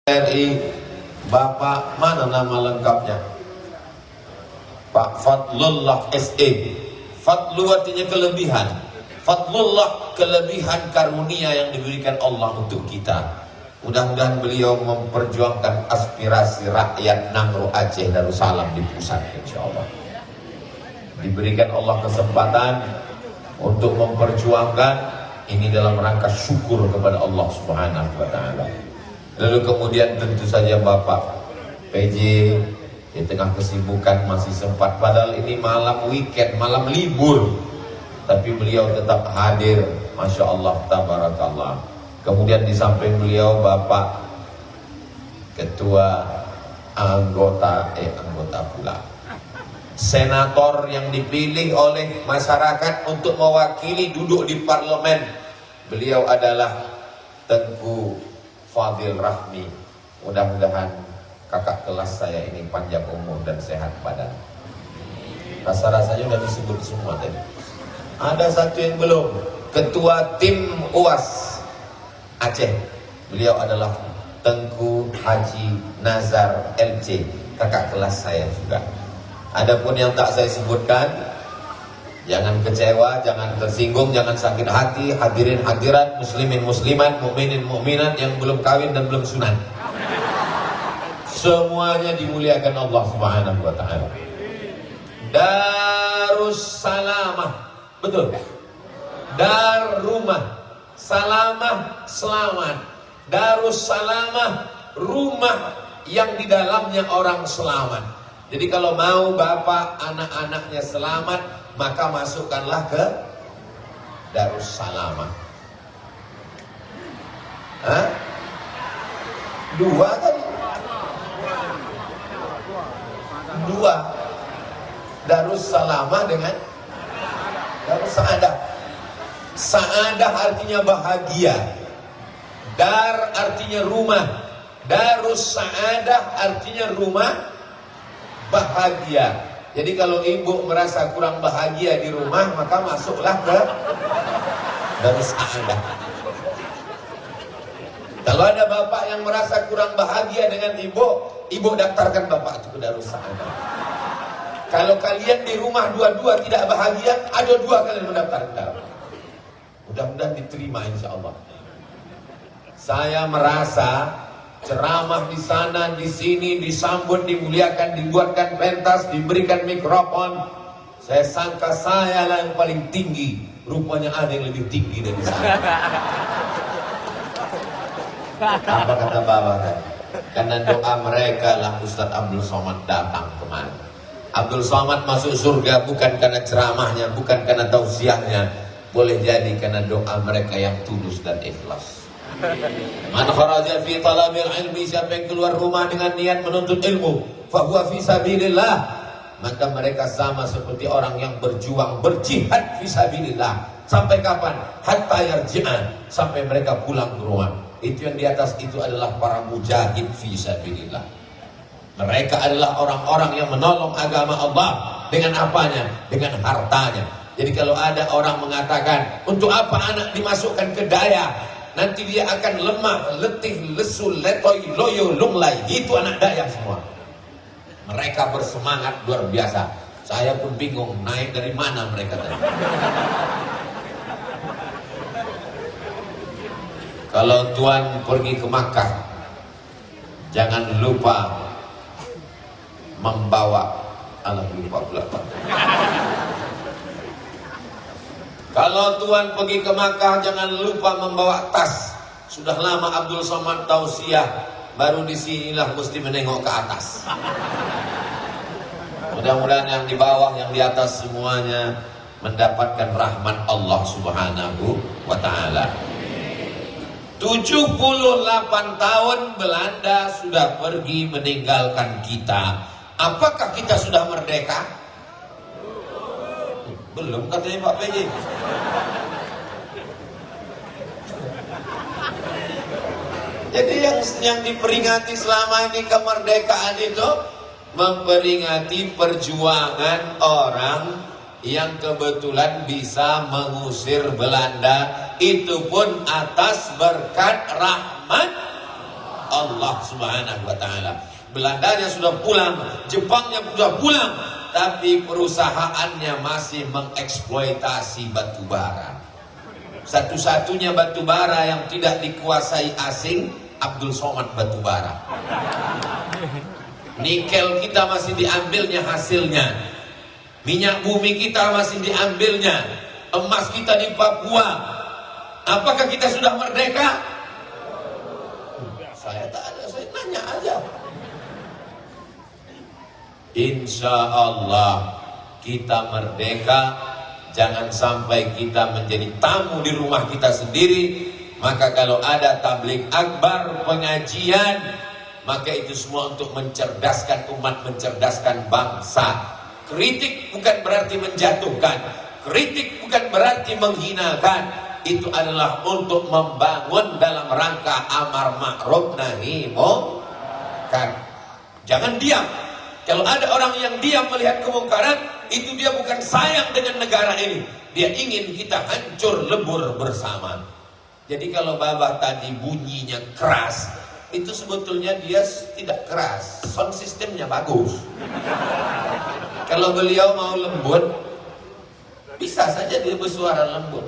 RI, Bapak mana nama lengkapnya? Pak Fadlullah SE. Fadlu artinya kelebihan. Fadlullah kelebihan karunia yang diberikan Allah untuk kita. Mudah-mudahan beliau memperjuangkan aspirasi rakyat Nangro Aceh Darussalam di pusat, insyaallah. Diberikan Allah kesempatan untuk memperjuangkan ini dalam rangka syukur kepada Allah Subhanahu wa taala. Lalu kemudian tentu saja Bapak PJ di tengah kesibukan masih sempat, padahal ini malam weekend, malam libur, tapi beliau tetap hadir, Masya Allah, tabarakallah. Kemudian di samping beliau Bapak Ketua anggota pula, senator yang dipilih oleh masyarakat untuk mewakili duduk di parlemen. Beliau adalah Tengku Fadil Rahmi. Mudah-mudahan kakak kelas saya ini panjang umur dan sehat badan. Rasa-rasanya udah disebut semua tadi. Ada satu yang belum, Ketua Tim UAS Aceh. Beliau adalah Tengku Haji Nazar LC, kakak kelas saya juga. Adapun yang tak saya sebutkan, jangan kecewa, jangan tersinggung, jangan sakit hati, hadirin hadirat, muslimin muslimat, mukminin mukminat yang belum kawin dan belum sunat. Semuanya dimuliakan Allah Subhanahu wa taala. Darussalamah, betul. Darumah, salamah, selamat. Darussalamah, rumah yang di dalamnya orang selamat. Jadi kalau mau Bapak anak-anaknya selamat, maka masukkanlah ke Darussalamah. Hah? Dua tadi? Dua. Darussalamah dengan Darussaadah. Saadah artinya bahagia. Dar artinya rumah. Darussaadah artinya rumah bahagia. Jadi kalau ibu merasa kurang bahagia di rumah, maka masuklah ke Darussaadah. Kalau ada bapak yang merasa kurang bahagia dengan ibu daftarkan bapak itu ke Darussaadah. Kalau kalian di rumah dua-dua tidak bahagia, ada dua kalian mendaftarkan. Mudah-mudahan diterima insya Allah. Saya merasa ceramah di sana, di sini, disambut, dimuliakan, dibuatkan pentas, diberikan mikrofon. Saya sangka saya lah yang paling tinggi. Rupanya ada yang lebih tinggi dari saya. Apa kata Bapak tadi? Karena doa mereka lah Ustaz Abdul Somad datang kemari. Abdul Somad masuk surga bukan karena ceramahnya, bukan karena tausiahnya. Boleh jadi karena doa mereka yang tulus dan ikhlas. Man kharaja fi talabil ilmi, siapa yang keluar rumah dengan niat menuntut ilmu, fahuwa fi sabilillah, maka mereka sama seperti orang yang berjuang, berjihad fi sabilillah. Sampai kapan? Hatta yarji'an, sampai mereka pulang ke rumah. Itu yang di atas itu adalah para mujahid fi sabilillah. Mereka adalah orang-orang yang menolong agama Allah dengan apanya? Dengan hartanya. Jadi kalau ada orang mengatakan, untuk apa anak dimasukkan ke daya? Nanti dia akan lemah, letih, lesu, letoy, loyo, lunglai. Itu anak daya semua. Mereka bersemangat luar biasa. Saya pun bingung naik dari mana mereka tadi. Kalau Tuan pergi ke Makkah, jangan lupa membawa lupa pula. Kalau Tuan pergi ke Makkah, jangan lupa membawa tas. Sudah lama Abdul Somad tausiah, baru disinilah mesti menengok ke atas. Mudah-mudahan yang di bawah, yang di atas semuanya mendapatkan rahmat Allah Subhanahu wa taala. 78 tahun Belanda sudah pergi meninggalkan kita. Apakah kita sudah merdeka? Belum, katanya Pak PJ. Jadi yang diperingati selama ini kemerdekaan itu memperingati perjuangan orang yang kebetulan bisa mengusir Belanda, itu pun atas berkat rahmat Allah Subhanahu wa taala. Belandanya sudah pulang, Jepangnya sudah pulang, tapi perusahaannya masih mengeksploitasi batu bara. Satu-satunya batu bara yang tidak dikuasai asing, Abdul Somad Batubara. Nikel kita masih diambilnya hasilnya, minyak bumi kita masih diambilnya, emas kita di Papua. Apakah kita sudah merdeka? Saya tak ada, saya nanya aja. Insya Allah kita merdeka. Jangan sampai kita menjadi tamu di rumah kita sendiri. Maka kalau ada tabligh akbar, pengajian, maka itu semua untuk mencerdaskan umat, mencerdaskan bangsa. Kritik bukan berarti menjatuhkan, kritik bukan berarti menghinakan. Itu adalah untuk membangun dalam rangka amar ma'ruf nahi munkar. Jangan diam. Kalau ada orang yang diam melihat kemungkaran, itu dia bukan sayang dengan negara ini. Dia ingin kita hancur lebur bersama. Jadi kalau Babah tadi bunyinya keras, itu sebetulnya dia tidak keras, sound sistemnya bagus. Kalau beliau mau lembut, bisa saja dia bersuara lembut.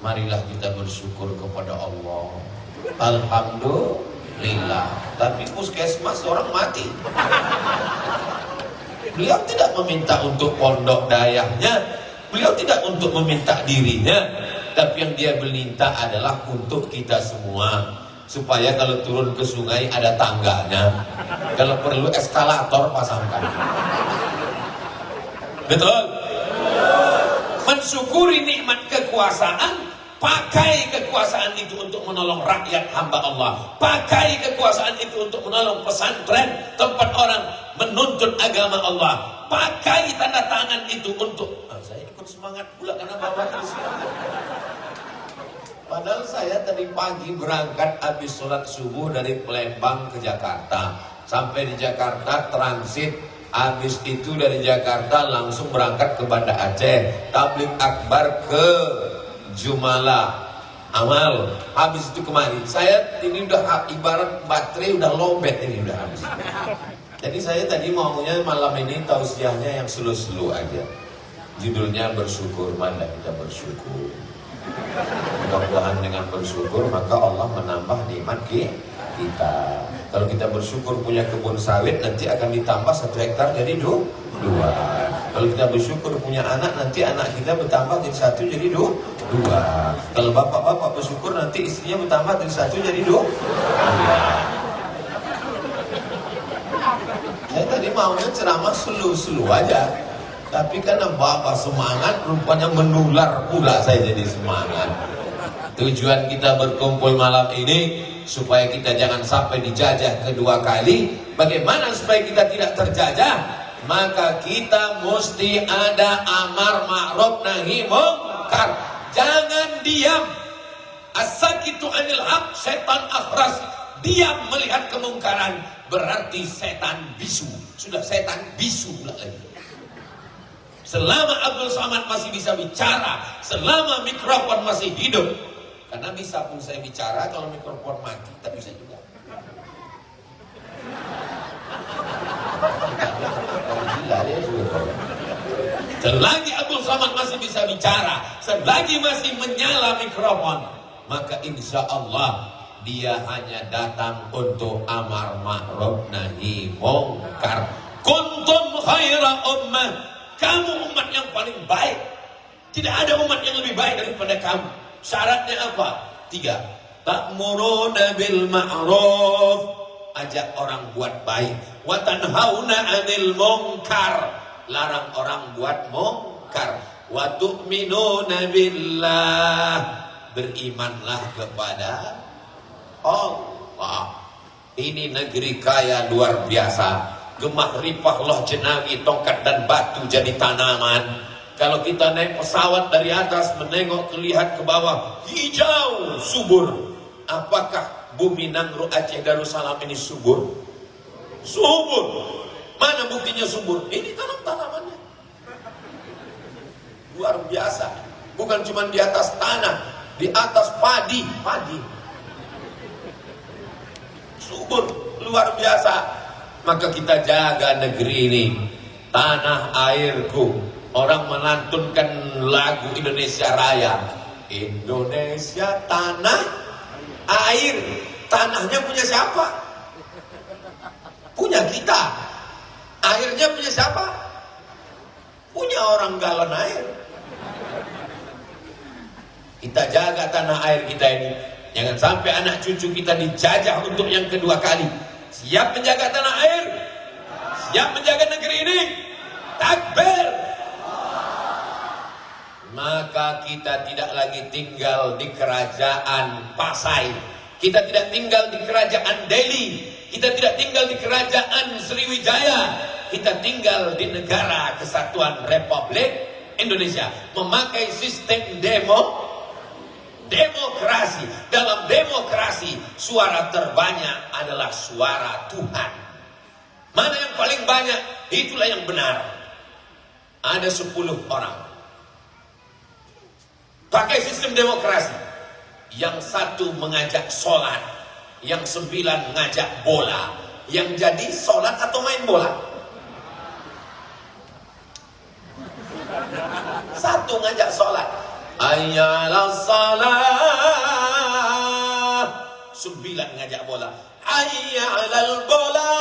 Marilah kita bersyukur kepada Allah. Alhamdulillah. Tapi puskesmas orang mati. Beliau tidak meminta untuk pondok dayahnya, beliau tidak untuk meminta dirinya, tapi yang dia meminta adalah untuk kita semua, supaya kalau turun ke sungai ada tangganya, kalau perlu eskalator pasangkan. Betul? Mensyukuri nikmat kekuasaan, pakai kekuasaan itu untuk menolong rakyat hamba Allah, pakai kekuasaan itu untuk menolong pesantren, tempat orang menuntut agama Allah, pakai tanda tangan itu untuk saya ikut semangat pula karena Bapak tadi semangat. Padahal saya tadi pagi berangkat habis sholat subuh dari Palembang ke Jakarta, sampai di Jakarta transit, habis itu dari Jakarta langsung berangkat ke Banda Aceh, tabligh akbar ke Jumala Amal, habis itu kemari. Saya ini udah ibarat baterai udah lowbat, ini udah habis. Jadi saya tadi maunya malam ini tausiahnya yang slow-slow aja. Judulnya bersyukur, mana kita bersyukur. Mudah-mudahan dengan bersyukur maka Allah menambah nikmat kita. Kalau kita bersyukur punya kebun sawit, nanti akan ditambah 1 hektar jadi 2. Kalau kita bersyukur punya anak, nanti anak kita bertambah dari 1 jadi 2. Kalau bapak-bapak bersyukur, nanti istrinya bertambah dari 1 jadi 2. Saya tadi maunya ceramah slow-slow aja, tapi karena bapak semangat, rupanya menular pula saya jadi semangat. Tujuan kita berkumpul malam ini supaya kita jangan sampai dijajah kedua kali. Bagaimana supaya kita tidak terjajah? Maka kita mesti ada amar ma'ruf nahi munkar. Jangan diam. As-sakitu anil haq setan akhras. Diam melihat kemungkaran berarti setan bisu. Sudah setan bisu lagi. Selama Abdul Somad masih bisa bicara, selama mikrofon masih hidup, karena bisa pun saya bicara kalau mikrofon mati, tak bisa juga. Selagi Abdul Somad masih bisa bicara, selagi masih menyala mikrofon, maka insya Allah dia hanya datang untuk amar ma'ruf nahi munkar. Kuntum khaira ummah, kamu umat yang paling baik. Tidak ada umat yang lebih baik daripada kamu. Syaratnya apa? 3. Ta'muruna bil ma'ruf, ajak orang buat baik. Wa tanhauna 'anil munkar, larang orang buat munkar. Wa tu'minuna billah, berimanlah kepada Allah. Ini negeri kaya luar biasa. Gemah ripah loh jenawi, tongkat dan batu jadi tanaman. Kalau kita naik pesawat dari atas menengok lihat ke bawah, hijau subur. Apakah bumi Nangro Aceh Darussalam ini subur? Subur. Mana buktinya subur? Ini tanam-tanamannya luar biasa. Bukan cuma di atas tanah, di atas padi. subur, luar biasa. Maka kita jaga negeri ini, tanah airku. Orang melantunkan lagu Indonesia Raya, Indonesia tanah air. Tanahnya punya siapa? Punya kita. Airnya punya siapa? Punya orang galon air. Kita jaga tanah air kita ini. Jangan sampai anak cucu kita dijajah untuk yang kedua kali. Siap menjaga tanah air? Siap menjaga negeri ini? Takbir! Maka kita tidak lagi tinggal di kerajaan Pasai. Kita tidak tinggal di kerajaan Delhi. Kita tidak tinggal di kerajaan Sriwijaya. Kita tinggal di negara Kesatuan Republik Indonesia. Memakai sistem demokrasi. Dalam demokrasi, suara terbanyak adalah suara Tuhan. Mana yang paling banyak, itulah yang benar. Ada 10 orang pakai sistem demokrasi. Yang satu mengajak sholat, yang 9 ngajak bola. Yang jadi sholat atau main bola? Satu ngajak sholat, Ayyalah salah. 9 ngajak bola, Ayyalal bola.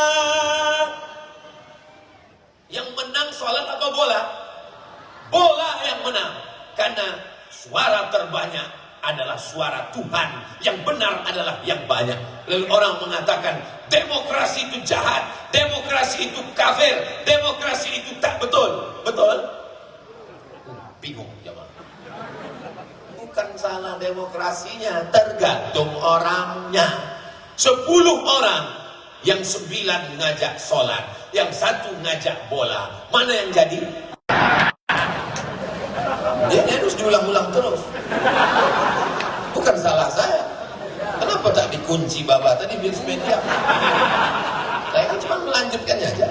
Yang menang sholat atau bola? Bola yang menang. Karena suara terbanyak adalah suara Tuhan. Yang benar adalah yang banyak. Lalu orang mengatakan demokrasi itu jahat, demokrasi itu kafir, demokrasi itu tak betul. Betul? Bingung jemaah. Bukan salah demokrasinya, tergantung orangnya. 10 orang, yang 9 ngajak sholat, yang 1 ngajak bola. Mana yang jadi? Dia harus diulang-ulang terus. Bukan salah saya. Kenapa tak dikunci Baba tadi biar media? Saya kan cuma melanjutkannya aja.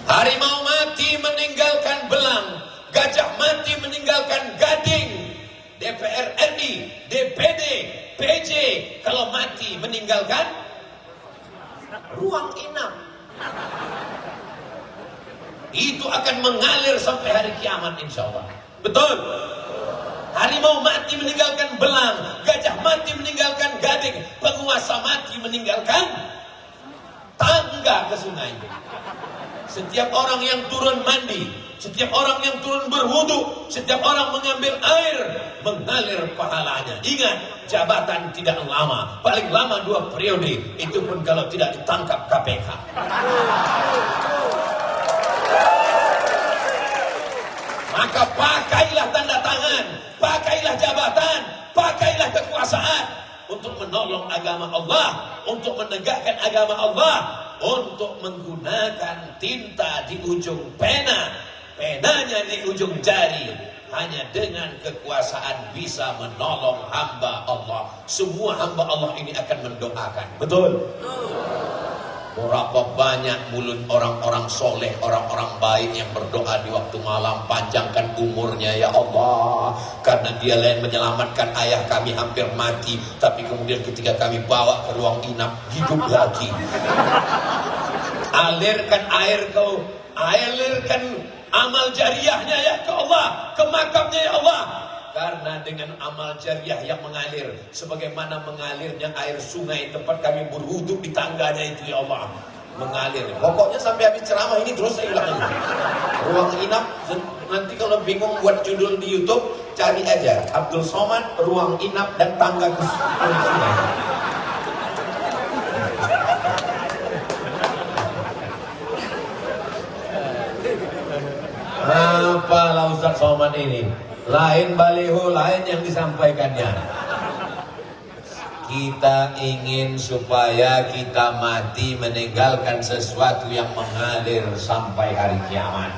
Harimau mati meninggalkan belang, gajah mati meninggalkan gading. DPR RI, DPD, PJ kalau mati meninggalkan ruang inap. Itu akan mengalir sampai hari kiamat insya Allah. Betul? Harimau mati meninggalkan belang, gajah mati meninggalkan gading, penguasa mati meninggalkan tangga ke sungai. Setiap orang yang turun mandi, setiap orang yang turun berwudu, setiap orang mengambil air, mengalir pahalanya. Ingat, jabatan tidak lama, paling lama 2 periode, itu pun kalau tidak ditangkap KPK. Maka pakailah tanda tangan, pakailah jabatan, pakailah kekuasaan untuk menolong agama Allah, untuk menegakkan agama Allah, untuk menggunakan tinta di ujung pena, penanya di ujung jari. Hanya dengan kekuasaan bisa menolong hamba Allah. Semua hamba Allah ini akan mendoakan. Betul? Berapa banyak mulut orang-orang soleh, orang-orang baik yang berdoa di waktu malam, panjangkan umurnya ya Allah, karena dia yang menyelamatkan ayah kami hampir mati, tapi kemudian ketika kami bawa ke ruang inap hidup lagi. Alirkan air kau, alirkan amal jariahnya ya ke Allah, ke makamnya ya Allah. Karena dengan amal jariah yang mengalir, sebagaimana mengalirnya air sungai tempat kami berwudu di tangganya itu ya Allah, mengalir. Pokoknya sampai habis ceramah ini terus saya ulang lagi. Ruang inap, nanti kalau bingung buat judul di YouTube, cari aja Abdul Somad, ruang inap dan tangga ke sungai. Apalah Ustaz Somad ini? Lain baliho, lain yang disampaikannya. Kita ingin supaya kita mati meninggalkan sesuatu yang mengalir sampai hari kiamat.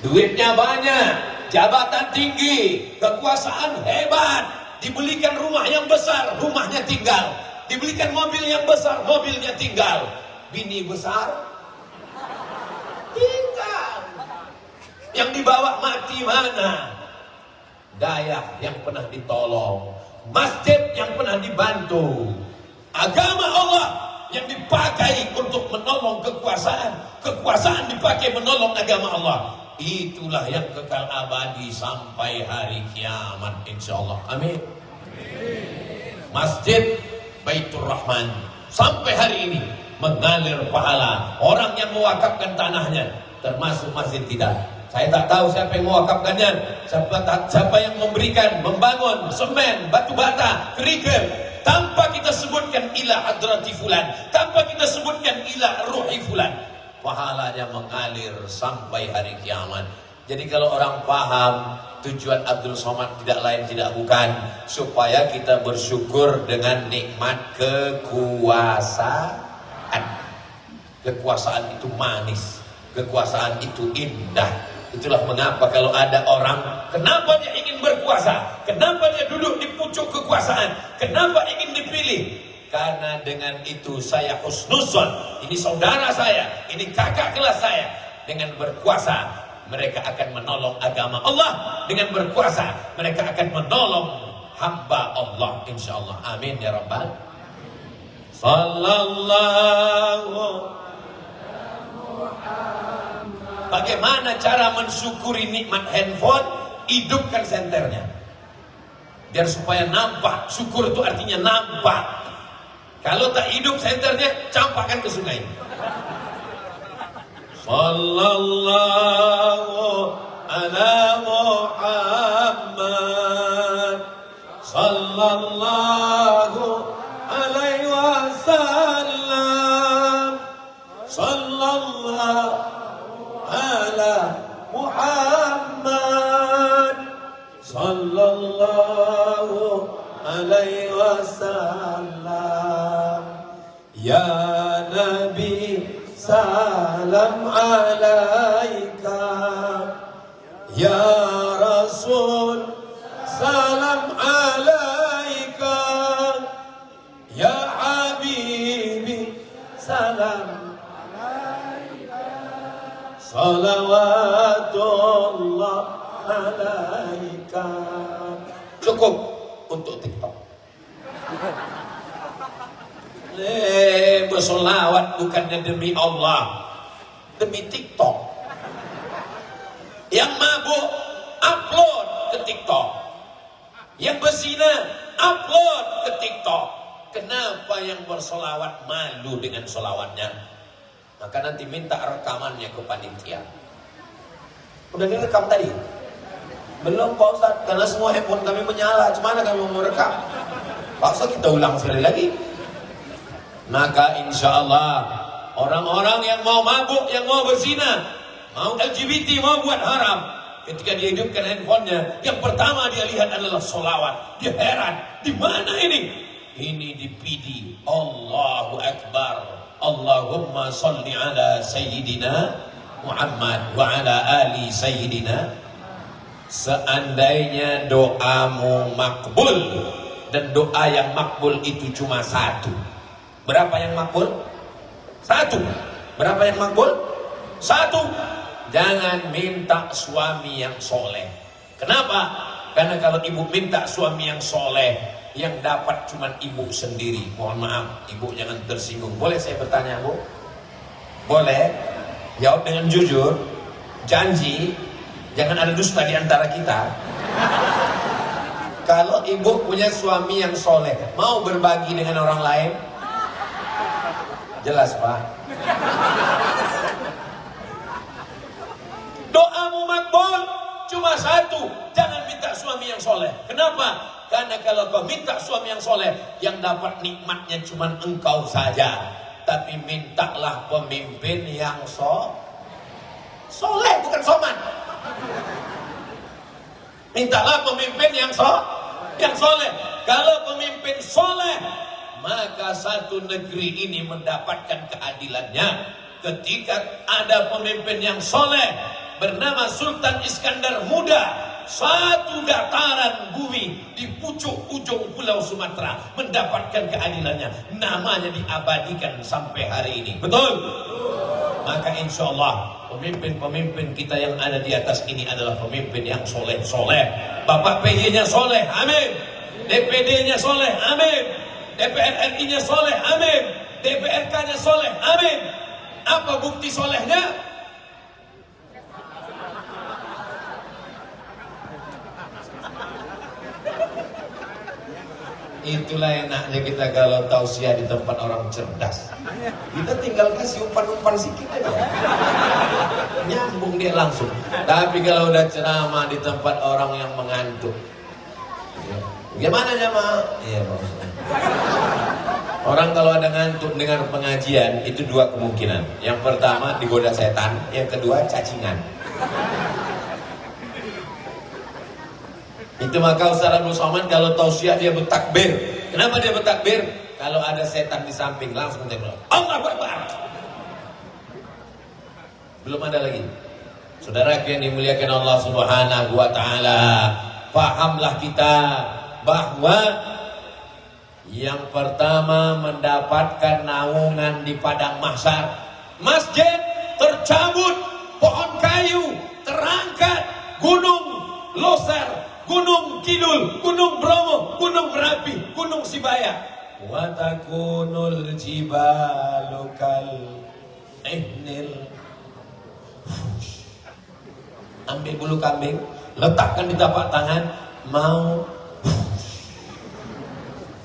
Duitnya banyak, jabatan tinggi, kekuasaan hebat, dibelikan rumah yang besar, rumahnya tinggal, dibelikan mobil yang besar, mobilnya tinggal. Bini besar tinggal. Yang dibawa mati mana? Dayah yang pernah ditolong, masjid yang pernah dibantu, agama Allah yang dipakai untuk menolong kekuasaan, kekuasaan dipakai menolong agama Allah. Itulah yang kekal abadi sampai hari kiamat insyaallah. Amin. Masjid Baitur Rahman sampai hari ini mengalir pahala. Orang yang mewakafkan tanahnya, termasuk masjid tidak. Saya tak tahu siapa yang mewakafkannya, siapa yang memberikan, membangun semen, batu bata, kerikil, tanpa kita sebutkan ila hadrati fulan, tanpa kita sebutkan ila ruhi fulan, pahalanya mengalir sampai hari kiamat. Jadi kalau orang paham tujuan Abdul Somad tidak lain tidak bukan supaya kita bersyukur dengan nikmat kekuasaan. Kekuasaan itu manis, kekuasaan itu indah. Itulah mengapa kalau ada orang, kenapa dia ingin berkuasa, kenapa dia duduk di pucuk kekuasaan, kenapa ingin dipilih? Karena dengan itu saya husnuzon, ini saudara saya, ini kakak kelas saya. Dengan berkuasa mereka akan menolong agama Allah, dengan berkuasa mereka akan menolong hamba Allah insyaallah. Amin ya rabbal. Sallallahu. Bagaimana cara mensyukuri nikmat handphone? Hidupkan senternya, biar supaya nampak. Syukur itu artinya nampak. Kalau tak hidup senternya, campakkan ke sungai. Sallallahu ala Muhammad, sallallahu alaihi wasallam, sallallahu ala Muhammad, sallallahu alaihi wasallam. Ya Nabi salam alaika, ya Rasul salam alaika, ya Habibi salam salawatullah alaika. Cukup untuk TikTok. Bersolawat bukannya demi Allah, demi TikTok. Yang mabuk upload ke TikTok, yang berzina upload ke TikTok. Kenapa yang bersolawat malu dengan solawatnya? Maka nanti minta rekamannya ke panitia. Udah direkam tadi? Belum Pak Ustaz, karena semua handphone kami menyala. Gimana kami mau merekam? Pak Ustaz, kita ulang sekali lagi. Maka insya Allah orang-orang yang mau mabuk, yang mau berzina, mau LGBT, mau buat haram, ketika dia hidupkan handphonenya, yang pertama dia lihat adalah solawat. Dia heran, di mana ini? Ini di PD. Allahu Akbar. Allahumma salli ala Sayyidina Muhammad wa ala ali Sayyidina. Seandainya doamu makbul, dan doa yang makbul itu cuma satu. Berapa yang makbul? Satu. Berapa yang makbul? Satu. Jangan minta suami yang soleh. Kenapa? Karena kalau ibu minta suami yang soleh, yang dapat cuma ibu sendiri. Mohon maaf, ibu jangan tersinggung. Boleh saya bertanya, Bu? Boleh? Jawab dengan jujur. Janji, jangan ada dusta di antara kita. Kalau ibu punya suami yang soleh, mau berbagi dengan orang lain? Jelas, Pak. Doamu makbul cuma satu, jangan minta suami yang soleh. Kenapa? Karena kalau kau minta suami yang soleh, yang dapat nikmatnya cuma engkau saja. Tapi mintalah pemimpin yang soleh, bukan soman. Mintalah pemimpin yang soleh. Kalau pemimpin soleh, maka satu negeri ini mendapatkan keadilannya. Ketika ada pemimpin yang soleh bernama Sultan Iskandar Muda, satu dataran bumi di pucuk ujung pulau Sumatera mendapatkan keadilannya. Namanya diabadikan sampai hari ini. Betul? Maka insya Allah pemimpin-pemimpin kita yang ada di atas ini adalah pemimpin yang soleh-soleh. Bapak PJ-nya soleh, amin. DPD-nya soleh, amin. DPR RI-nya soleh, amin. DPRK-nya soleh, amin. Apa bukti solehnya? Itulah enaknya kita kalau tausiah di tempat orang cerdas. Kita tinggal kasih umpan-umpan sedikit aja, nyambung dia langsung. Tapi kalau udah ceramah di tempat orang yang mengantuk, gimana jamaah? Iya Pak Ustaz. Orang kalau ada ngantuk dengar pengajian itu dua kemungkinan. Yang pertama digoda setan, yang kedua cacingan. Itu maka Ustaz Abdul Somad kalau tausiah dia bertakbir. Kenapa dia bertakbir? Kalau ada setan di samping langsung dia bilang Allahu Akbar. Belum ada lagi. Saudara yang dimuliakan Allah Subhanahu wa taala, pahamlah kita bahwa yang pertama mendapatkan naungan di padang mahsyar. Masjid tercabut, pohon kayu terangkat, gunung loser, Gunung Kidul, Gunung Bromo, Gunung Merapi, Gunung Sibaya. Wa takunul jibalu kal ihnil. Ambil bulu kambing, letakkan di tapak tangan, mau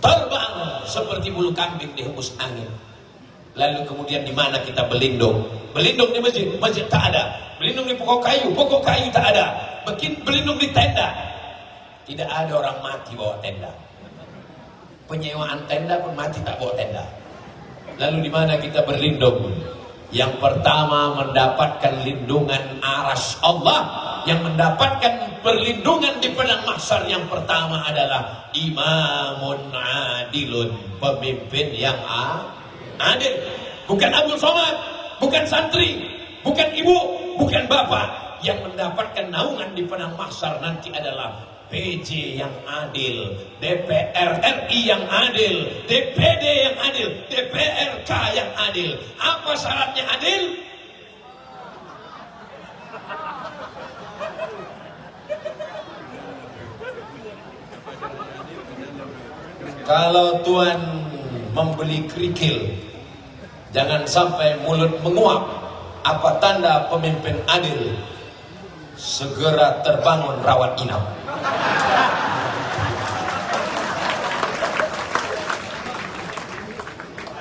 terbang seperti bulu kambing dihembus angin. Lalu kemudian di mana kita berlindung? Berlindung di masjid, masjid tak ada. Berlindung di pokok kayu tak ada. Berlindung di tenda. Tidak ada orang mati bawa tenda. Penyewaan tenda pun mati tak bawa tenda. Lalu di mana kita berlindung? Yang pertama mendapatkan lindungan arsy Allah. Yang mendapatkan perlindungan di padang mahsyar yang pertama adalah imamun adilun, pemimpin yang adil. Bukan Abdul Somad, bukan santri, bukan ibu, bukan bapak. Yang mendapatkan naungan di padang mahsyar nanti adalah PJ yang adil, DPR RI yang adil, DPD yang adil, DPRK yang adil. Apa syaratnya adil? Kalau Tuhan membeli kerikil, jangan sampai mulut menguap. Apa tanda pemimpin adil? Segera terbangun rawat inap.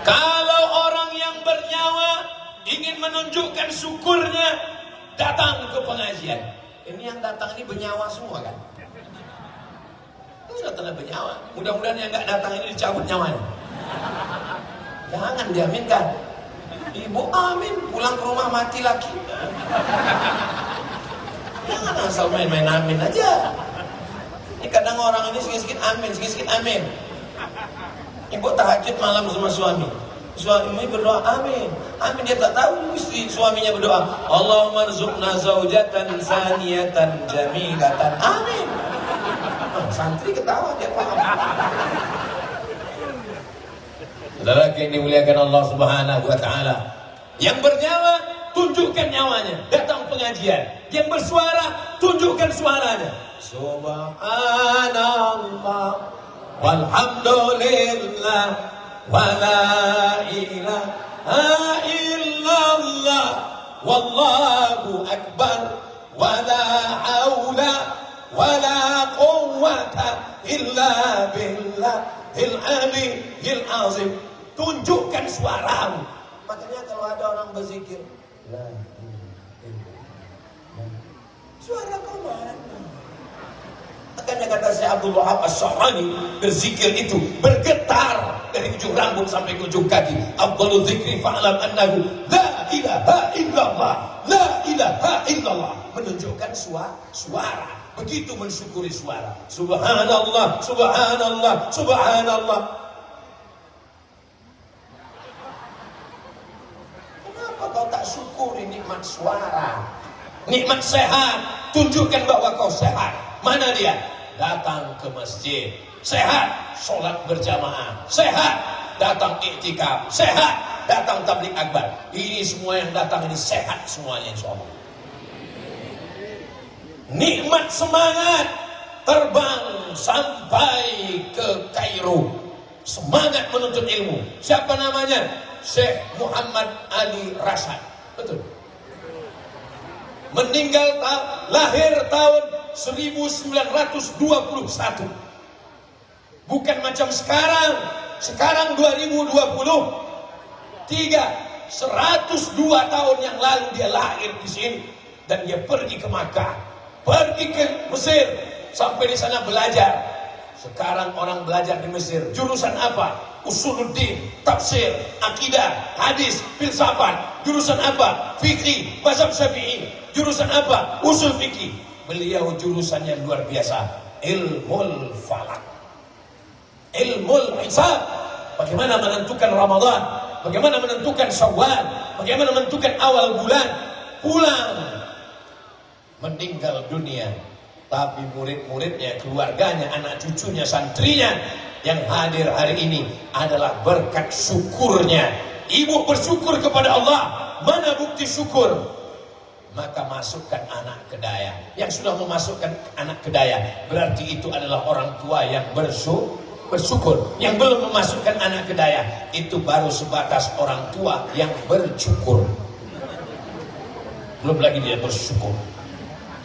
Kalau orang yang bernyawa ingin menunjukkan syukurnya, datang ke pengajian. Ini yang datang ini bernyawa semua kan? Ini datang bernyawa. Mudah-mudahan yang nggak datang ini dicabut nyawanya. Jangan diaminkan. Ibu amin, pulang ke rumah mati lagi. Jangan asal main-main amin aja. Ini kadang orang ini sikit-sikit amin, sikit-sikit amin. Ibu tahajud malam sama suami. Suami berdoa amin. Amin, dia tak tahu istri suaminya berdoa Allahumma rzuqna zaujatan saniyatan jamilatan. Amin. Santri ketawa, dia paham. Saudara yang dimuliakan Allah Subhanahu wa taala, yang bernyawa tunjukkan nyawanya, datang pengajian. Yang bersuara tunjukkan suaranya. Subhanallah walhamdulillah wala ilaha illallah wallahu akbar wala haula wala quwwata illa billahil aliyyil azim. Tunjukkan suaramu. Makanya kalau ada orang berzikir, suara kau mana? Makanya kata Syekh Abdul Wahab As-Sa'rani, berzikir itu bergetar dari ujung rambut sampai ke ujung kaki. Afdhalu dzikri fa'lam annahu la ilaha illallah, la ilaha illallah. Menunjukkan suara. Begitu mensyukuri suara. Subhanallah, subhanallah, subhanallah. Kenapa kau tak syukuri nikmat suara? Nikmat sehat, tunjukkan bahwa kau sehat. Mana dia? Datang ke masjid. Sehat, sholat berjamaah. Sehat, datang iktikaf. Sehat, datang tabligh akbar. Ini semua yang datang ini sehat semuanya insyaallah. Nikmat semangat, terbang sampai ke Kairo, semangat menuntut ilmu. Siapa namanya? Syekh Muhammad Ali Rashad. Betul. Meninggal lahir tahun 1921. Bukan macam sekarang. Sekarang 2023, 102 tahun yang lalu dia lahir di sini dan dia pergi ke Makkah, pergi ke Mesir, sampai di sana belajar. Sekarang orang belajar di Mesir jurusan apa? Usuluddin, tafsir, akidah, hadis, filsafat. Jurusan apa? Fikih, mazhab Syafi'i. Jurusan apa? Usul fikih. Beliau jurusannya luar biasa, ilmul falak, ilmul hisab. Bagaimana menentukan Ramadan, bagaimana menentukan Syawal, bagaimana menentukan awal bulan. Pulang, meninggal dunia. Tapi murid-muridnya, keluarganya, anak cucunya, santrinya yang hadir hari ini adalah berkat syukurnya. Ibu bersyukur kepada Allah. Mana bukti syukur? Maka masukkan anak ke daya. Yang sudah memasukkan anak ke daya, berarti itu adalah orang tua yang bersyukur. Yang belum memasukkan anak ke daya, itu baru sebatas orang tua yang bersyukur. Belum lagi dia bersyukur.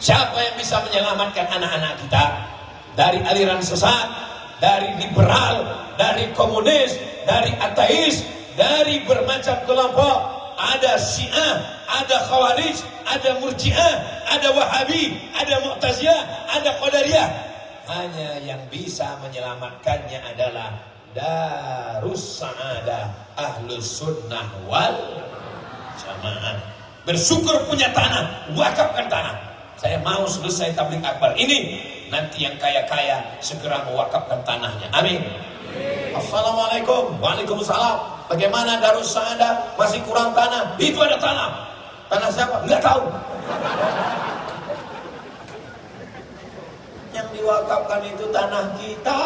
Siapa yang bisa menyelamatkan anak-anak kita dari aliran sesat, dari liberal, dari komunis, dari ateis, dari bermacam kelompok? Ada Syiah, ada Khawarij, ada Murji'ah, ada Wahabi, ada Mu'tazilah, ada Qadariyah. Hanya yang bisa menyelamatkannya adalah Darus Sa'adah, Ahlus Sunnah wal Jamaah. Bersyukur punya tanah, wakafkan tanah. Saya mau selesai tabligh akbar ini, nanti yang kaya-kaya segera mewakafkan tanahnya. Amin. Assalamualaikum. Waalaikumsalam. Bagaimana Darus Sa'adah? Masih kurang tanah? Itu ada tanah. Tanah siapa? Enggak tahu. Yang diwakafkan itu tanah kita.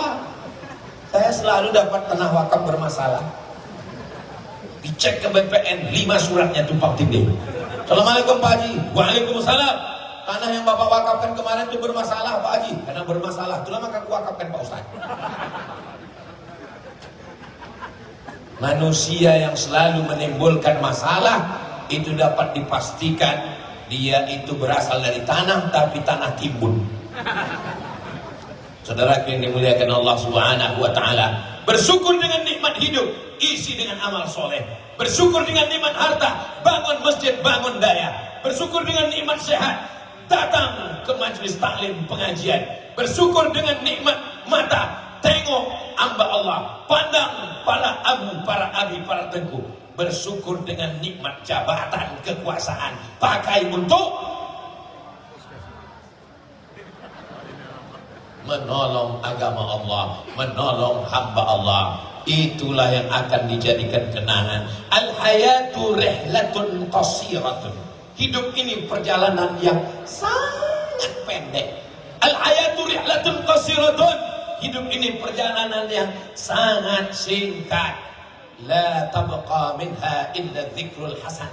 Saya selalu dapat tanah wakaf bermasalah. Dicek ke BPN, 5 suratnya tumpang tindih. Assalamualaikum Pak Haji. Waalaikumsalam. Tanah yang Bapak wakafkan kemarin itu bermasalah Pak Haji. Karena bermasalah, itulah maka aku wakafkan Pak Ustaz. Manusia yang selalu menimbulkan masalah, itu dapat dipastikan dia itu berasal dari tanah, tapi tanah timbun. Saudara yang dimuliakan Allah Subhanahu wa Ta'ala, bersyukur dengan nikmat hidup, isi dengan amal soleh. Bersyukur dengan nikmat harta, bangun masjid, bangun daya. Bersyukur dengan nikmat sehat, datang ke majelis taklim pengajian. Bersyukur dengan nikmat mata, tengok hamba Allah, pandang para abu, para abi, para tengku. Bersyukur dengan nikmat jabatan, kekuasaan, pakai untuk menolong agama Allah, menolong hamba Allah. Itulah yang akan dijadikan kenangan. Al-hayatu rihlatun qasiratun. Hidup ini perjalanan yang sangat pendek. Al-hayatu rihlatun qasiratun. Hidup ini perjalanan yang sangat singkat. La tabqa minha illa dzikrul hasan.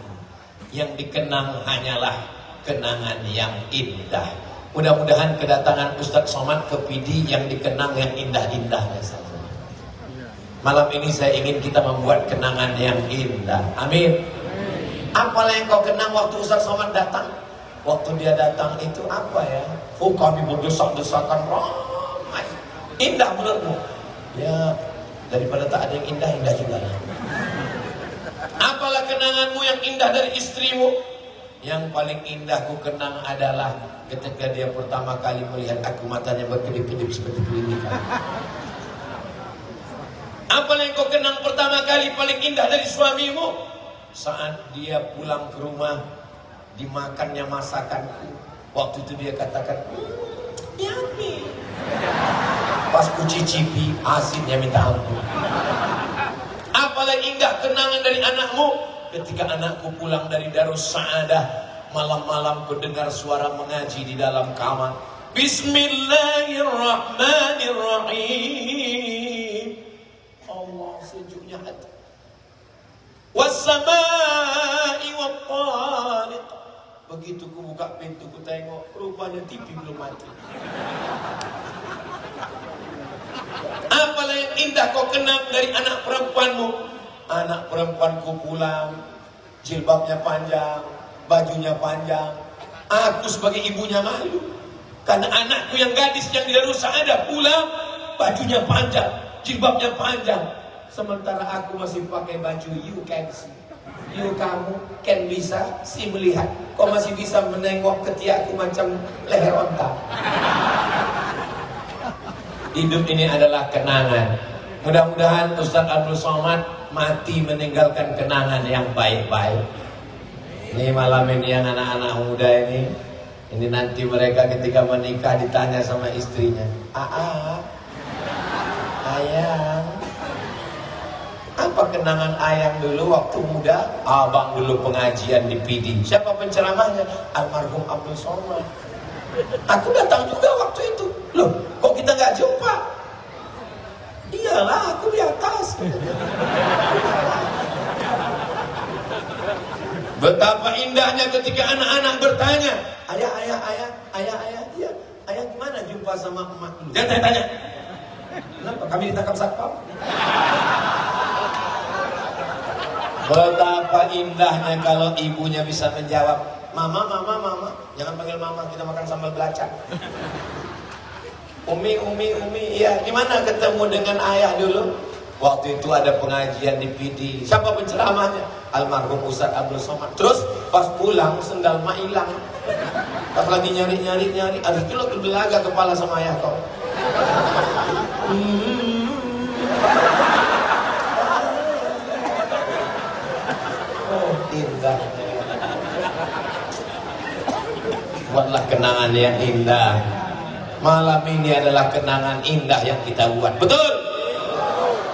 Yang dikenang hanyalah kenangan yang indah. Mudah-mudahan kedatangan Ustadz Somad ke PD yang dikenang yang indah-indahnya saja. Malam ini saya ingin kita membuat kenangan yang indah. Amin. Apalah yang kau kenang waktu Ustadz Somad datang? Waktu dia datang itu apa ya? Oh, kami berdesak-desakan ramai. Indah menurutmu? Ya, daripada tak ada yang indah, indah juga lah. Apalah kenanganmu yang indah dari istrimu? Yang paling indah ku kenang adalah ketika dia pertama kali melihat aku, matanya berkedip-kedip seperti kelilipan. Apa yang kau kenang pertama kali paling indah dari suamimu? Saat dia pulang ke rumah, dimakannya masakanku. Waktu itu dia katakan, yummy. Pas ku cicipi, asinnya minta ampun. Apalah indah kenangan dari anakmu? Ketika anakku pulang dari Darus Sa'adah, malam-malam ku dengar suara mengaji di dalam kamar. Bismillahirrahmanirrahim. Allah, sejuknya hati. Wassama'i wattariq. Begitu ku buka pintu, ku tengok, rupanya TV belum mati. Apalah yang indah kau kenang dari anak perempuanmu? Anak perempuanku pulang, jilbabnya panjang, bajunya panjang. Aku sebagai ibunya malu, karena anakku yang gadis yang tidak rusak ada pulang, bajunya panjang, jilbabnya panjang. Sementara aku masih pakai baju you can see. You kamu can bisa si melihat. Kau masih bisa menengok ketiakku macam leher onta. Hidup ini adalah kenangan. Mudah-mudahan Ustaz Abdul Somad mati meninggalkan kenangan yang baik-baik. Ini malam ini yang anak-anak muda ini nanti mereka ketika menikah ditanya sama istrinya, ayang, apa kenangan ayang dulu waktu muda? Abang dulu pengajian di PD. Siapa penceramahnya? Almarhum Abdul Somad. Aku datang juga waktu itu. Loh, kok kita nggak jumpa? Iyalah, aku di atas. Betapa indahnya ketika anak-anak bertanya, ayah, iya, ayah gimana jumpa sama emak dulu? Jangan tanya-tanya. Kenapa kami ditangkap satpam? Betapa indahnya kalau ibunya bisa menjawab, mama, jangan panggil mama, kita makan sambal belacan. Umi, iya, gimana ketemu dengan ayah dulu? Waktu itu ada pengajian di PD. Siapa penceramahnya? Almarhum Ustaz Abdul Somad. Terus pas pulang sendal mak hilang. Pas lagi nyari, ada itu lo belaga kepala sama ayah kau. Oh, indah. Buatlah kenangan yang indah. Malam ini adalah kenangan indah yang kita buat. Betul?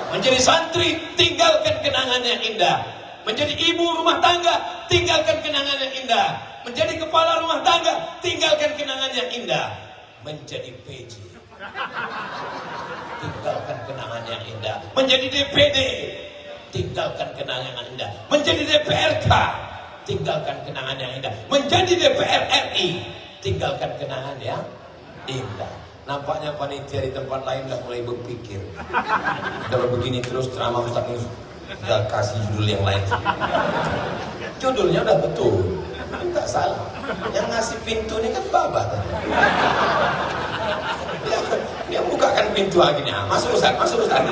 Menjadi santri, tinggalkan kenangan yang indah. Menjadi ibu rumah tangga, tinggalkan kenangan yang indah. Menjadi kepala rumah tangga, tinggalkan kenangan yang indah. Menjadi PJ, tinggalkan kenangan yang indah. Menjadi DPD, tinggalkan kenangan yang indah. Menjadi DPRK, tinggalkan kenangan yang indah. Menjadi DPR RI, tinggalkan kenangan yang indah. Nampaknya panitia di tempat lain udah mulai berpikir, kalau begini terus ceramah Ustaz ini udah kasih judul yang lain. Judulnya udah betul, nggak salah. Yang ngasih pintu ini kan Baba tadi. Dia bukakan pintu lagi nih, masuk Ustaz, masuk ya.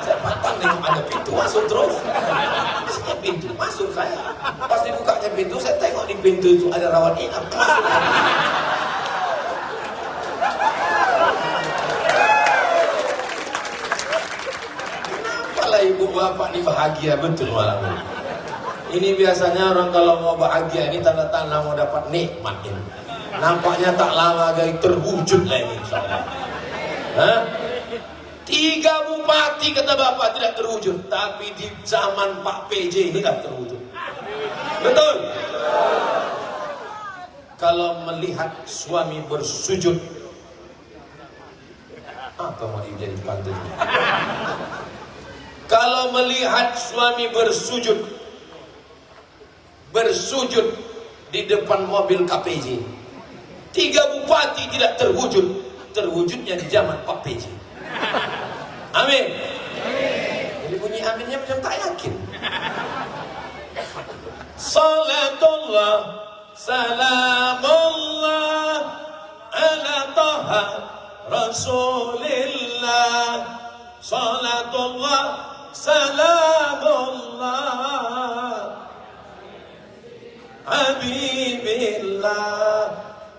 Saya pantang dengan ada pintu, masuk terus. Masuknya pintu, masuk saya. Pas dibukanya pintu, saya tengok di pintu itu ada rawat inap, masuk. Ibu bapak ini bahagia betul malam ini. Ini biasanya orang kalau mau bahagia ini tanda-tanda mau dapat nikmat ini. Nampaknya tak lama lagi terwujud lah ini insyaallah. 3 bupati kata bapak tidak terwujud, tapi di zaman Pak PJ ini dah terwujud. Betul? Kalau melihat suami bersujud, apa mau jadi pantun? Kalau melihat suami bersujud di depan mobil KPJ, 3 bupati tidak terwujud, terwujudnya di zaman Pak PJ. Amin. Jadi bunyi aminnya macam tak yakin. Salatullah, salamullah ala taha rasulillah. Salatullah, salamullah Habibillah.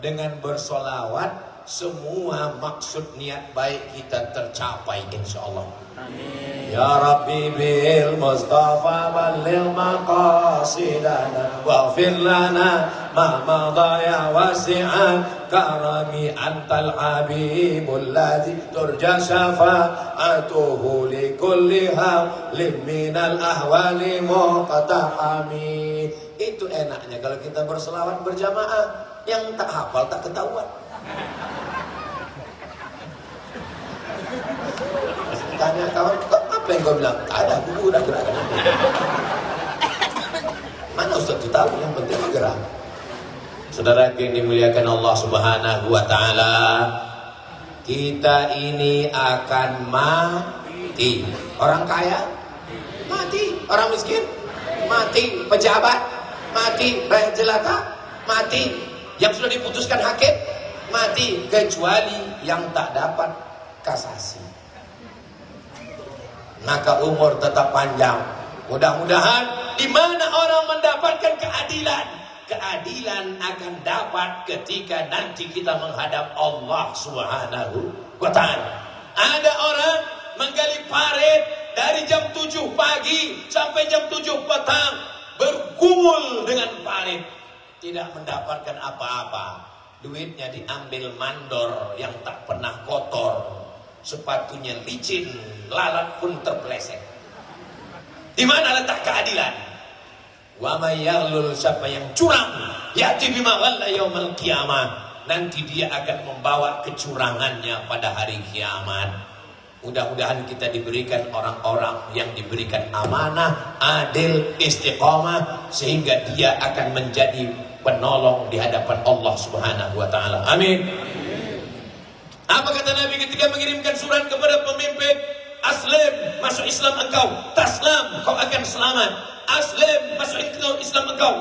Dengan bersolawat semua maksud niat baik kita tercapai insyaallah. Amin. Ya Rabbi bil Mustafa balil maqasidana waghfir lana ma madha ya wasi'an karami antal habibul ladzi turja syafa'atuhu li kulli halim minal ahwali muqtahami. Itu enaknya kalau kita berselawat berjamaah, yang tak hafal tak ketahuan. Tanya kawan, apa yang kau bilang? Tak ada, aku udah gerak. Mana Ustaz itu tahu, yang penting gerak. Saudara yang dimuliakan Allah Subhanahu wa taala, kita ini akan mati. Orang kaya mati, orang miskin mati, pejabat mati, rakyat jelata mati, yang sudah diputuskan hakim mati, kecuali yang tak dapat kasasi. Maka umur tetap panjang. Mudah-mudahan di mana orang mendapatkan keadilan, keadilan akan dapat ketika nanti kita menghadap Allah Subhanahu wa taala. Ada orang menggali parit dari jam 7 pagi sampai jam 7 petang, bergumul dengan parit, tidak mendapatkan apa-apa. Duitnya diambil mandor yang tak pernah kotor, sepatunya licin, lalat pun terpeleset. Di mana letak keadilan? Wa may yaghlul, siapa yang curang, ya'ti bima ghalla yaumil qiyamah, nanti dia akan membawa kecurangannya pada hari kiamat. Mudah-mudahan kita diberikan orang-orang yang diberikan amanah, adil, istiqamah, sehingga dia akan menjadi penolong di hadapan Allah Subhanahu wa taala. Amin. Apa kata Nabi ketika mengirimkan surat kepada pemimpin? Aslim, masuk Islam engkau. Taslam, kau akan selamat. Aslim, masuk Islam engkau.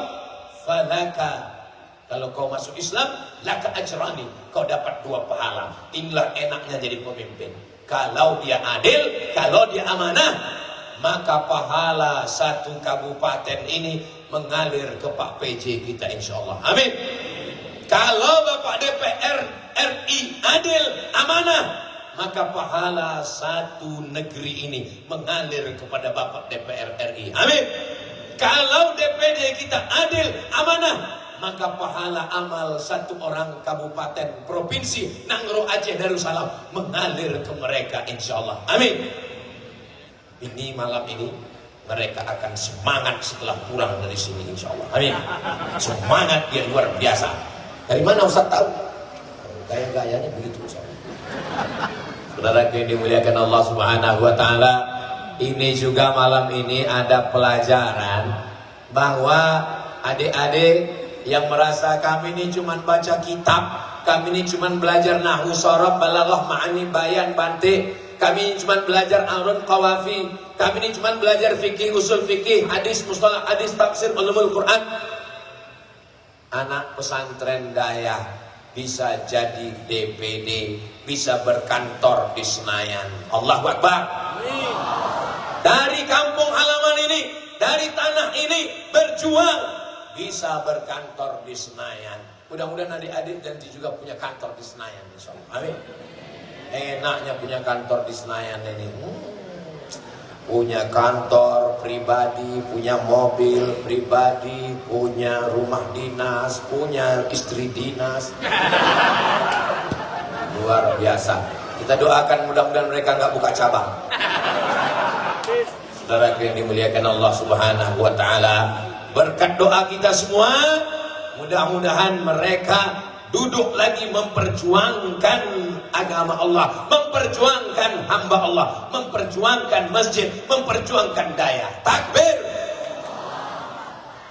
Falaka, kalau kau masuk Islam, laka ajrani, kau dapat 2 pahala. Inilah enaknya jadi pemimpin. Kalau dia adil, kalau dia amanah, maka pahala 1 kabupaten ini mengalir ke Pak PJ kita, insya Allah. Amin. Kalau Bapak DPR RI adil, amanah, maka pahala 1 negeri ini mengalir kepada Bapak DPR RI. Amin. Kalau DPD kita adil, amanah, maka pahala amal 1 orang kabupaten provinsi Nangro, Aceh, Darussalam mengalir ke mereka, insya Allah. Amin. Ini malam ini mereka akan semangat setelah pulang dari sini, insya Allah. Amin. Semangat yang luar biasa. Dari mana Ustaz tahu? Gaya-gayanya begitu, Ustaz. Saudara yang dimuliakan Allah Subhanahu wa taala, ini juga malam ini ada pelajaran bahwa adik-adik yang merasa kami ini cuma baca kitab, kami ini cuma belajar nahwu, sharaf, balaghah, ma'ani, bayan, bantik, kami ini cuma belajar arun, qawafi, kami ini cuma belajar fikih, usul fikih, hadis, mustalah hadis, tafsir, ulumul Quran. Anak pesantren Dayah bisa jadi DPD, bisa berkantor di Senayan. Allahu Akbar. Dari kampung halaman ini, dari tanah ini berjuang, bisa berkantor di Senayan. Mudah-mudahan adik-adik nanti juga punya kantor di Senayan, insyaallah. Amin. Enaknya punya kantor di Senayan ini. Punya kantor pribadi, punya mobil pribadi, punya rumah dinas, punya istri dinas. Luar biasa. Kita doakan mudah-mudahan mereka nggak buka cabang. Saudara yang dimuliakan Allah Subhanahu wa taala, berkat doa kita semua, mudah-mudahan mereka duduk lagi memperjuangkan agama Allah, memperjuangkan hamba Allah, memperjuangkan masjid, memperjuangkan daya. Takbir.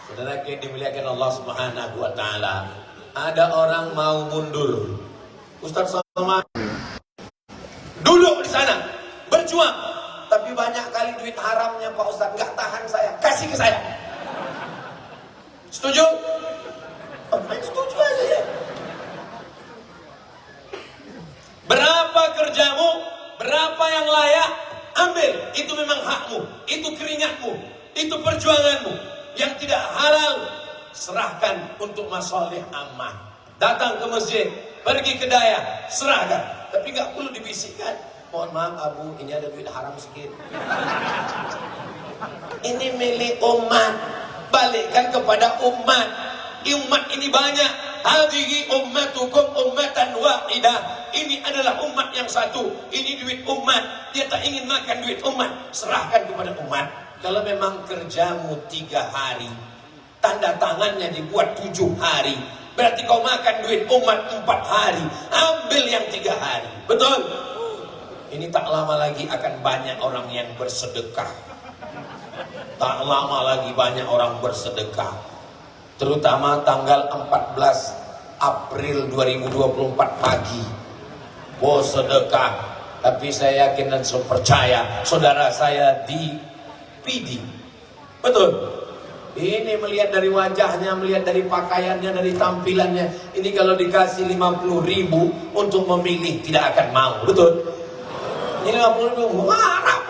Saudara yang dimuliakan Allah Subhanahu wa taala, ada orang mau mundur. Ustaz Somad duduk di sana berjuang, tapi banyak kali duit haramnya Pak Ustaz, nggak tahan saya, kasih ke saya. Setuju? Setuju aja ya. Berapa kerjamu, berapa yang layak, ambil. Itu memang hakmu, itu keringatmu, itu perjuanganmu. Yang tidak halal, serahkan untuk masalih ammah. Datang ke masjid, pergi ke daya, serahkan. Tapi nggak perlu dibisikkan. Mohon maaf Abu, ini ada duit haram sedikit. Ini milik umat, balikkan kepada umat. Umat ini banyak. Hadhihi ummatukum ummatan wahidah. Ini adalah umat yang satu. Ini duit umat. Dia tak ingin makan duit umat, serahkan kepada umat. Kalau memang kerjamu 3 hari, tanda tangannya dibuat 7 hari, berarti kau makan duit umat 4 hari. Ambil yang 3 hari. Betul? Ini tak lama lagi akan banyak orang yang bersedekah. Tak lama lagi banyak orang bersedekah. terutama tanggal 14 April 2024 pagi. Bos sedekah, tapi saya yakin dan saya percaya saudara saya di PD. Betul. Ini melihat dari wajahnya, melihat dari pakaiannya, dari tampilannya. Ini kalau dikasih 50.000 untuk memilih tidak akan mau. Betul. Ini 50.000 haram.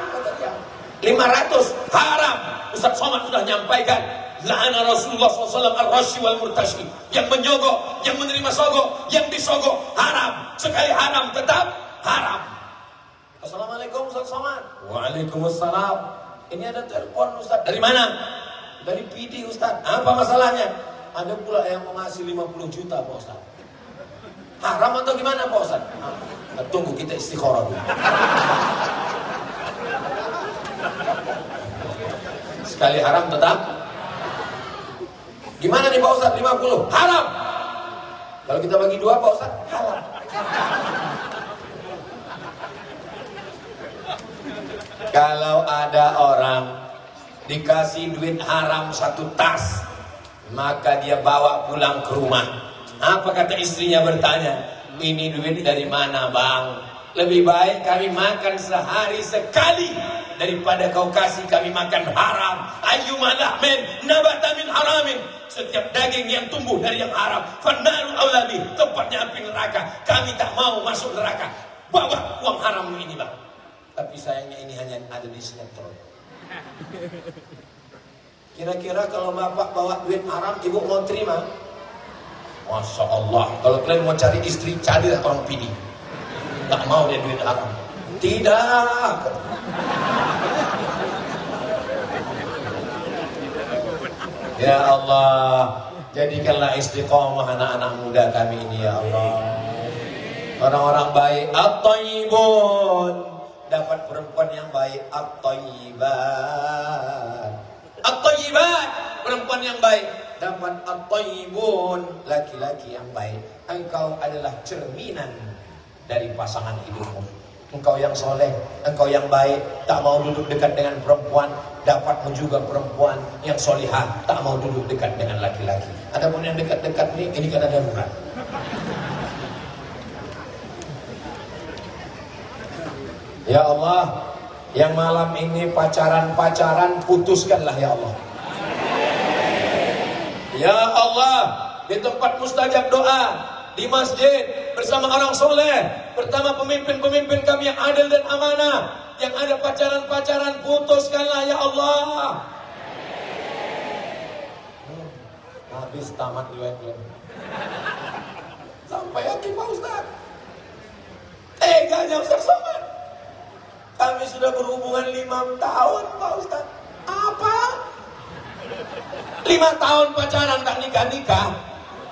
500 haram. Ustaz Somad sudah nyampaikan. La'ana Rasulullah SAW ar-rashi wal murtashi. Yang menyogok, yang menerima sogok, yang disogok haram. Sekali haram tetap haram. Assalamualaikum Ustaz Somad. Waalaikumsalam. Ini ada telepon Ustaz. Dari mana? Dari PD Ustaz. Apa masalahnya? Ada pula yang mau ngasih 50 juta Pak Ustaz. Haram atau gimana Pak Ustaz? Tunggu kita istikharah dulu. Sekali haram tetap. Gimana nih Pak Ustaz? 50 haram. Kalau kita bagi 2 Pak Ustaz, haram. Kalau ada orang dikasih duit haram 1 tas, maka dia bawa pulang ke rumah. Apa kata istrinya bertanya, ini duit dari mana bang? Lebih baik kami makan sehari sekali daripada kau kasih kami makan haram. Ayyuma lahmin nabata min haramin. Setiap daging yang tumbuh dari yang haram, fannaru aulabi, tempatnya api neraka. Kami tak mau masuk neraka. Bawa uang haram ini bang. Tapi sayangnya ini hanya ada di sinetron. Kira-kira kalau bapak bawa duit haram, ibu mau terima? Masya Allah. Kalau kalian mau cari istri, carilah orang PD. Tak mau dia duit haram. Tidak. Ya Allah, jadikanlah istiqomah anak-anak muda kami ini ya Allah. Orang-orang baik, at-tayyibun. Dapat perempuan yang baik, at-tayyibat. At-tayyibat, perempuan yang baik. Dapat at-tayyibun, laki-laki yang baik. Engkau adalah cerminan dari pasangan hidupmu. Engkau yang soleh, engkau yang baik, tak mau duduk dekat dengan perempuan, dapatmu juga perempuan yang solihah, tak mau duduk dekat dengan laki-laki. Adapun yang dekat-dekat ini kan ada darurat. Ya Allah, yang malam ini pacaran-pacaran putuskanlah ya Allah. Ya Allah, di tempat mustajab doa, di masjid, bersama orang soleh, pertama pemimpin-pemimpin kami yang adil dan amanah, yang ada pacaran-pacaran putuskanlah ya Allah. Habis tamat riwayat. Sampai hati Pak Ustaz. Teganya Ustaz Somad. Kami sudah berhubungan 5 tahun Pak Ustaz. Apa? 5 tahun pacaran tak nikah-nikah.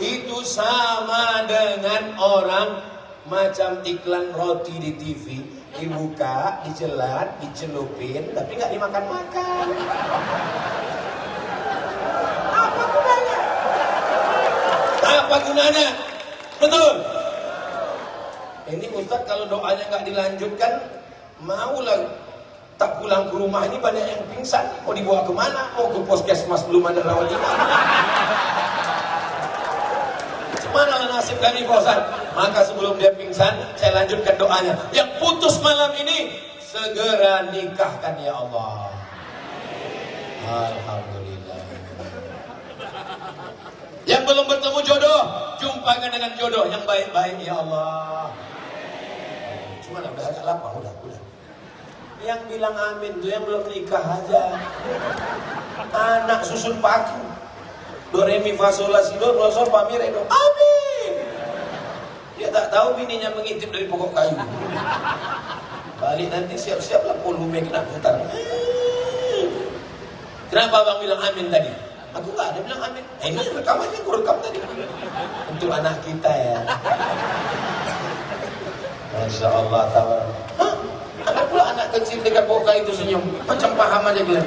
Itu sama dengan orang macam iklan roti di TV. Dibuka, dicelat, dicelupin, tapi nggak dimakan-makan. Apa gunanya? Apa gunanya? Betul. Ini Ustaz kalau doanya nggak dilanjutkan, maulah tak pulang ke rumah. Ini banyak yang pingsan. Mau dibawa kemana? Mau ke puskesmas, belum ada rawat inap. Mana nasib kami Pak Ustaz? Maka sebelum dia pingsan, saya lanjutkan doanya. Yang putus malam ini, segera nikahkan ya Allah. Alhamdulillah. Yang belum bertemu jodoh, jumpakan dengan jodoh yang baik-baik ya Allah. Cuma udah agak lapar, udah. Yang bilang amin tuh yang belum nikah aja. Anak susun paku. Do re mi fa sol la si do fa mi re do. Amin. Dia tak tahu bininya mengintip dari pokok kayu. Balik nanti siap-siaplah volume kena putar. Kenapa abang bilang amin tadi? Aku nggak ada bilang amin. Ini rekamannya aku rekam tadi. Untuk anak kita ya. Masya Allah tabar. Ada pula anak kecil dekat pokok kayu itu senyum. Macam paham aja bilang.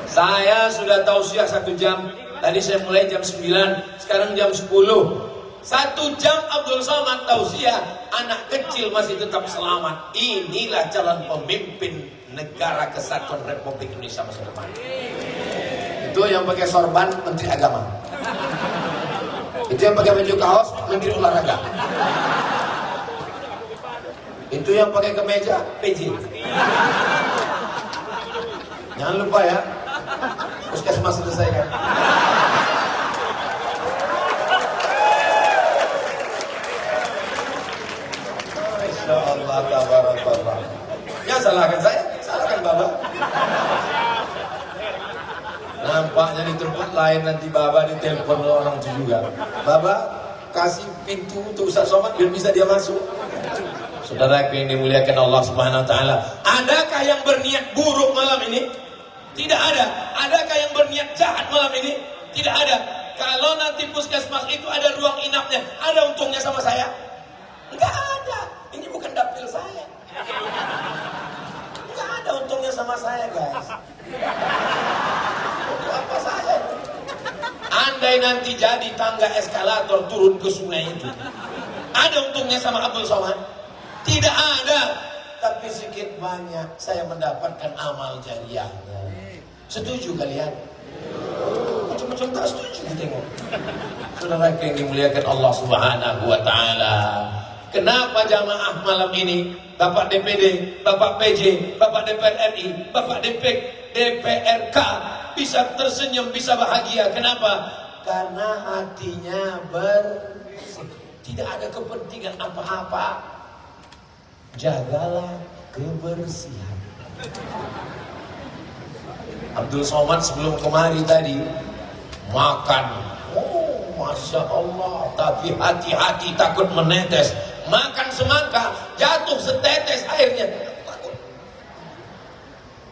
Saya sudah tausiah 1 jam. Tadi saya mulai jam 9, sekarang jam 10. 1 jam Abdul Somad tausiah, anak kecil masih tetap selamat. Inilah calon pemimpin negara kesatuan Republik Indonesia masa depan. Itu yang pakai sorban Menteri Agama. Itu yang pakai baju kaos Menteri Olahraga. Itu yang pakai kemeja PJ. Jangan lupa ya, puskesmas selesaikan. Masya Allah, tabarakallah. Ya salahkan saya, salahkan Bapak. Nampaknya di tempat lain nanti Bapak ditelepon orang itu juga. Bapak kasih pintu untuk Ustaz Somad biar bisa dia masuk. Saudara yang dimuliakan Allah Subhanahu wa taala, adakah yang berniat buruk malam ini? Tidak ada. Adakah yang berniat jahat malam ini? Tidak ada. Kalau nanti puskesmas itu ada ruang inapnya, ada untungnya sama saya? Enggak ada. Ini bukan dapil saya. Enggak ada untungnya sama saya, guys. Untuk apa saya? Andai nanti jadi tangga eskalator turun ke sungai itu, ada untungnya sama Abdul Somad? Tidak ada. Tapi sedikit banyak saya mendapatkan amal jariahnya. Setuju kalian? Macam-macam tak setuju tengok. Saudara yang dimuliakan Allah Subhanahu wa taala, kenapa jamaah malam ini, Bapak DPD, Bapak PJ, Bapak DPR RI, Bapak DPRK bisa tersenyum, bisa bahagia? Kenapa? Karena hatinya bersih. Tidak ada kepentingan apa-apa. Jagalah kebersihan. Abdul Somad sebelum kemari tadi makan, Masya Allah, tapi hati-hati takut menetes. Makan semangka, jatuh setetes airnya.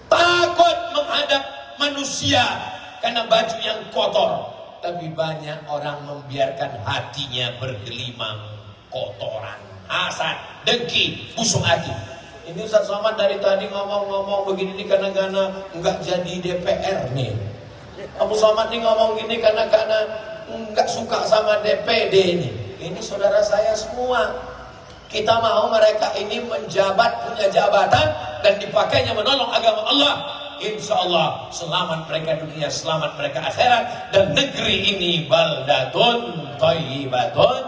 Takut menghadap manusia karena baju yang kotor. Tapi banyak orang membiarkan hatinya bergelimang kotoran, hasad, dengki, busuk hati. Ini Ustaz Somad dari tadi ngomong-ngomong begini nih karena nggak jadi DPR nih. Abu Somad nih ngomong gini karena nggak suka sama DPD nih. Ini saudara saya semua. Kita mau mereka ini menjabat, punya jabatan dan dipakainya menolong agama Allah. Insya Allah selamat mereka dunia, selamat mereka akhirat, dan negeri ini baldatun thayyibatun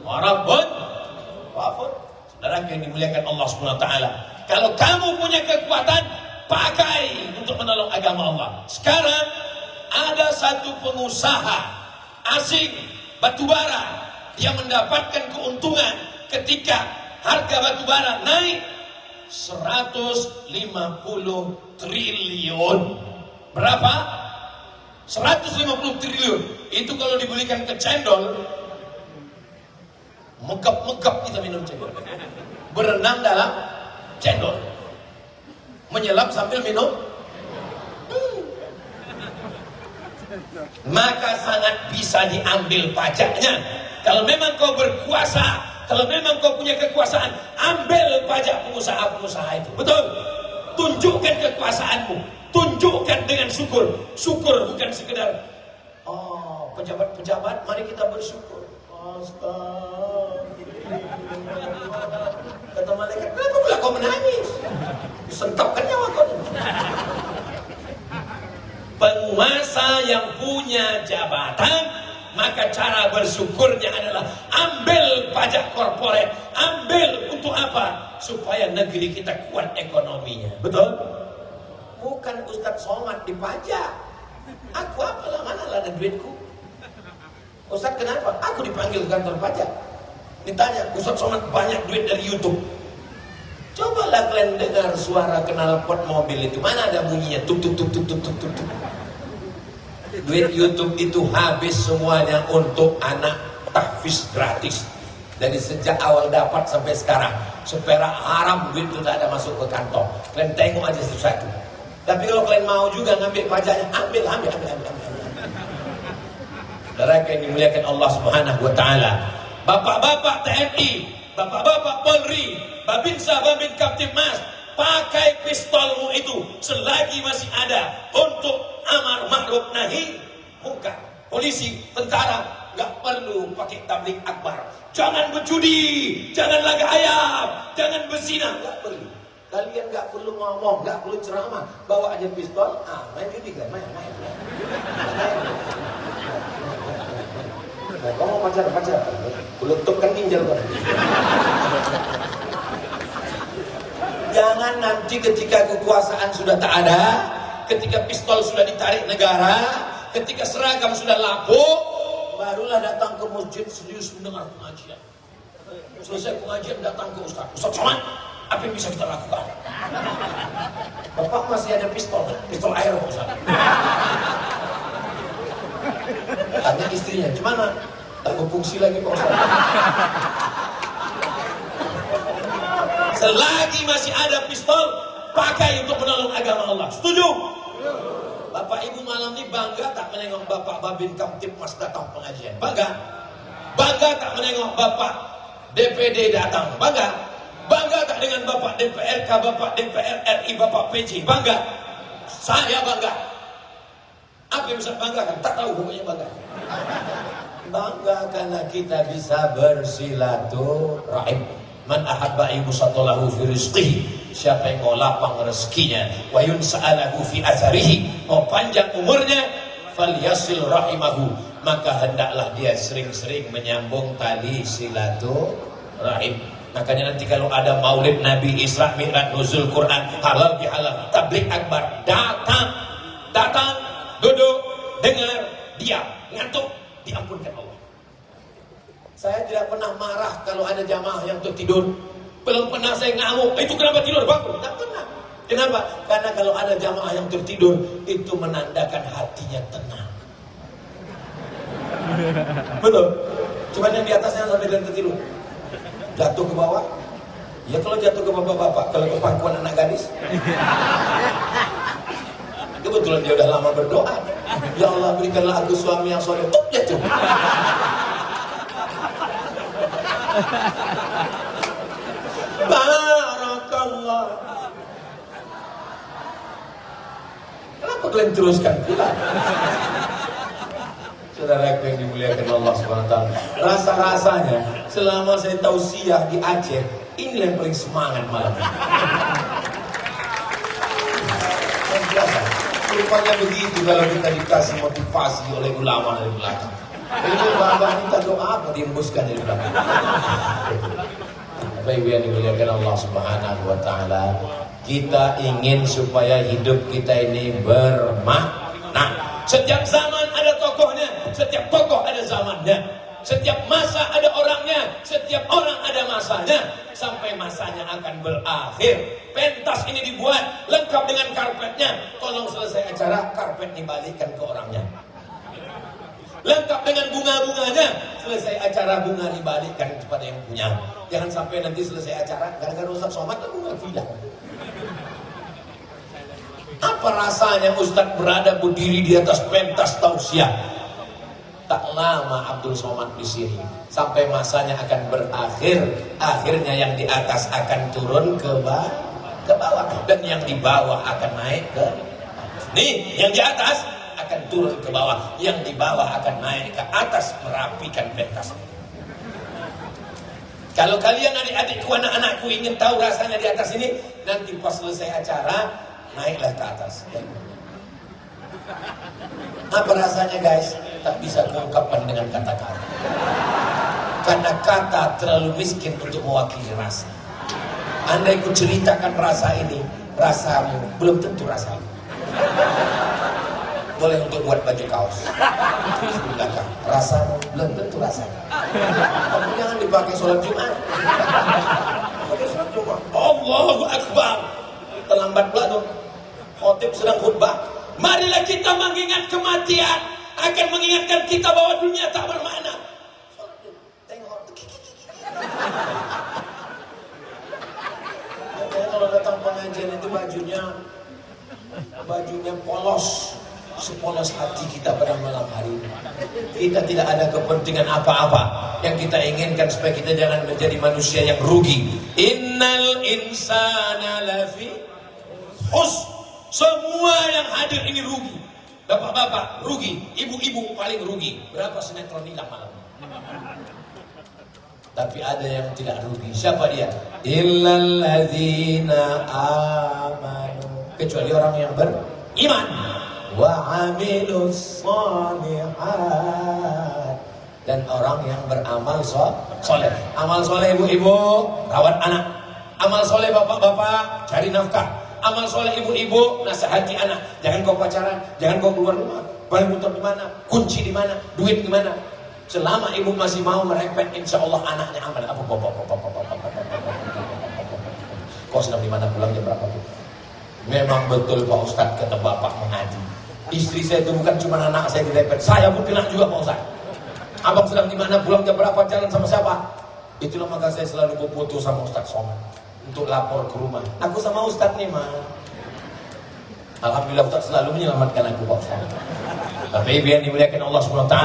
wa rabbun ghafur. Saudara yang dimuliakan Allah Subhanahu wa taala, kalau kamu punya kekuatan, pakai untuk menolong agama Allah. Sekarang ada satu pengusaha asing batubara yang mendapatkan keuntungan ketika harga batubara naik 150 triliun. Berapa? 150 triliun. Itu kalau dibelikan ke cendol, megap-megap kita minum cendol. Berenang dalam cendol, menyelam sambil minum. Maka sangat bisa diambil pajaknya. Kalau memang kau berkuasa, kalau memang kau punya kekuasaan, ambil pajak pengusaha-pengusaha itu. Betul? Tunjukkan kekuasaanmu, tunjukkan dengan syukur. Syukur bukan sekedar pejabat-pejabat, mari kita bersyukur. Kata malaikat, kenapa pula kau menangis? Sentapkan nyawa kau. Penguasa yang punya jabatan, maka cara bersyukurnya adalah ambil pajak korporat. Ambil untuk apa? Supaya negeri kita kuat ekonominya. Betul? Bukan Ustaz Somad dipajak. Aku apalah, manalah ada duitku. Ustaz kenapa? Aku dipanggil ke kantor pajak. Ditanya, Ustaz Somad banyak duit dari YouTube. Cobalah kalian dengar suara knalpot mobil itu. Mana ada bunyinya? Tuk tuk tuk tuk tuk tuk tuk. Duit YouTube itu habis semuanya untuk anak tahfiz gratis. Dari sejak awal dapat sampai sekarang. Seperak haram duit itu tidak ada masuk ke kantong. Kalian tengok aja sesuatu. Tapi kalau kalian mau juga ngambil pajaknya, ambil. Saudara yang dimuliakan Allah Subhanahu wa taala, bapak-bapak TNI, bapak-bapak Polri, Babinsa, Babin Kaptimmas, pakai pistolmu itu selagi masih ada untuk amar ma'ruf nahi munkar. Polisi, tentara, nggak perlu pakai tabligh akbar. Jangan berjudi, jangan laga ayam, jangan berzina, nggak perlu. Kalian nggak perlu ngomong, nggak perlu ceramah, bawa aja pistol, main judi kan, main. Kamu mau pacar, letupkan ginjal kan. Jangan nanti ketika kekuasaan sudah tak ada, ketika pistol sudah ditarik negara, ketika seragam sudah lapuk, barulah datang ke masjid serius mendengar pengajian. Selesai pengajian datang ke Ustaz Somad, apa yang bisa kita lakukan? Bapak masih ada pistol air Pak Ustaz. Tanya istrinya, gimana? Tak berfungsi lagi Pak Ustaz. Selagi masih ada pistol, pakai untuk menolong agama Allah. Setuju? Bapak Ibu malam ini bangga tak menengok Bapak Babin Kamtipmas datang pengajian? Bangga? Bangga tak menengok Bapak DPD datang? Bangga? Bangga tak dengan Bapak DPRK, Bapak DPR RI, Bapak PJ? Bangga? Saya bangga. Apa yang bisa banggakan? Tak tahu pokoknya bangga. Bangga karena kita bisa bersilaturahim. Man ahabba yusatalahu fi rizqihi, siapa yang mau lapang rezekinya, wa yunsa'alahu fi atharihi, mau panjang umurnya, falyasil rahimahu, maka hendaklah dia sering-sering menyambung tali silaturahim. Makanya nanti kalau ada maulid Nabi, Isra Mi'raj, nuzul Quran, halal bihalal, tabligh akbar, datang, duduk, dengar, diam, ngantuk, diampunkan Allah. Saya tidak pernah marah kalau ada jamaah yang tertidur. Belum pernah saya ngamuk, itu kenapa tidur bangun? Tidak pernah. Kenapa? Karena kalau ada jamaah yang tertidur, itu menandakan hatinya tenang. Betul? Cuma yang di atasnya sampai dan tertidur. Jatuh ke bawah. Ya kalau jatuh ke bapak-bapak, kalau ke pangkuan anak gadis. Kebetulan dia udah lama berdoa. Ya Allah berikanlah aku suami yang soleh. Jatuh. Barakallah. Kenapa kalian teruskan pula? Saudara yang dimuliakan Allah SWT, rasa-rasanya selama saya tausiah di Aceh, ini yang paling semangat malam ini. Biasa, rupanya begitu kalau kita dikasih motivasi oleh ulama dari belakang. Ini bapak minta doa apa diembuskan dari belakang. Bapak Ibu yang dimuliakan Allah Subhanahu wa taala, kita ingin supaya hidup kita ini bermakna. Setiap zaman ada tokohnya, setiap tokoh ada zamannya, setiap masa ada orangnya, setiap orang ada masanya, sampai masanya akan berakhir. Pentas ini dibuat lengkap dengan karpetnya, tolong selesai acara karpet dibalikkan ke orangnya. Lengkap dengan bunga-bunganya, selesai acara bunga dibalikkan kepada yang punya. Jangan sampai nanti selesai acara gara-gara Ustaz Somad bunga hilang. Apa rasanya Ustaz berada berdiri di atas pentas tausiah? Tak lama Abdul Somad di sini, sampai masanya akan berakhir. Akhirnya yang di atas akan turun ke bawah, dan yang di bawah akan naik ke nih, yang di atas akan turun ke bawah, yang di bawah akan naik ke atas merapikan pentas. Kalau kalian adik-adikku, anak-anakku ingin tahu rasanya di atas ini, nanti pas selesai acara naiklah ke atas. Apa rasanya guys? Tak bisa kuungkapkan dengan kata-kata. Karena kata terlalu miskin untuk mewakili rasa. Andai ku ceritakan rasa ini, rasamu belum tentu rasamu. Boleh untuk buat baju kaos. Rasamu belum tentu rasanya. Tapi jangan dipakai sholat Jumat. Pakai sholat Jumat. Allahu Akbar. Terlambat pula tuh. Khotib sedang khutbah. Marilah kita mengingat kematian, akan mengingatkan kita bahwa dunia tak bermakna. Tengok. Kalau datang pengajian itu bajunya polos, sepolos hati kita pada malam hari ini. Kita tidak ada kepentingan apa-apa. Yang kita inginkan supaya kita jangan menjadi manusia yang rugi. Innal insana lafi khusr. Semua yang hadir ini rugi. Bapak-bapak rugi, ibu-ibu paling rugi. Berapa sinetron hilang malam? Tapi ada yang tidak rugi. Siapa dia? Illal ladzina amanu, kecuali orang yang beriman, wa amilus shalihat, dan orang yang beramal soleh. Amal soleh ibu-ibu, rawat anak. Amal soleh bapak-bapak, cari nafkah. Amal soleh ibu-ibu, nasihati anak. Jangan kau pacaran, jangan kau keluar rumah. Paling motor di mana? Kunci di mana? Duit di mana? Selama ibu masih mau merepet, insya Allah anaknya aman. Kau sedang di mana, pulang jam berapa? Memang betul Pak Ustadz, kata bapak mengaji. Istri saya itu bukan cuma anak saya direpet, saya pun kena juga Pak Ustadz. Abang sedang di mana, pulang jam berapa, jalan sama siapa? Itulah maka saya selalu berfoto sama Ustadz Somad untuk lapor ke rumah. Aku sama Ustadz nih, Ma. Alhamdulillah Ustadz selalu menyelamatkan aku, Pak Ustadz. Tapi ibu yang dimuliakan Allah SWT,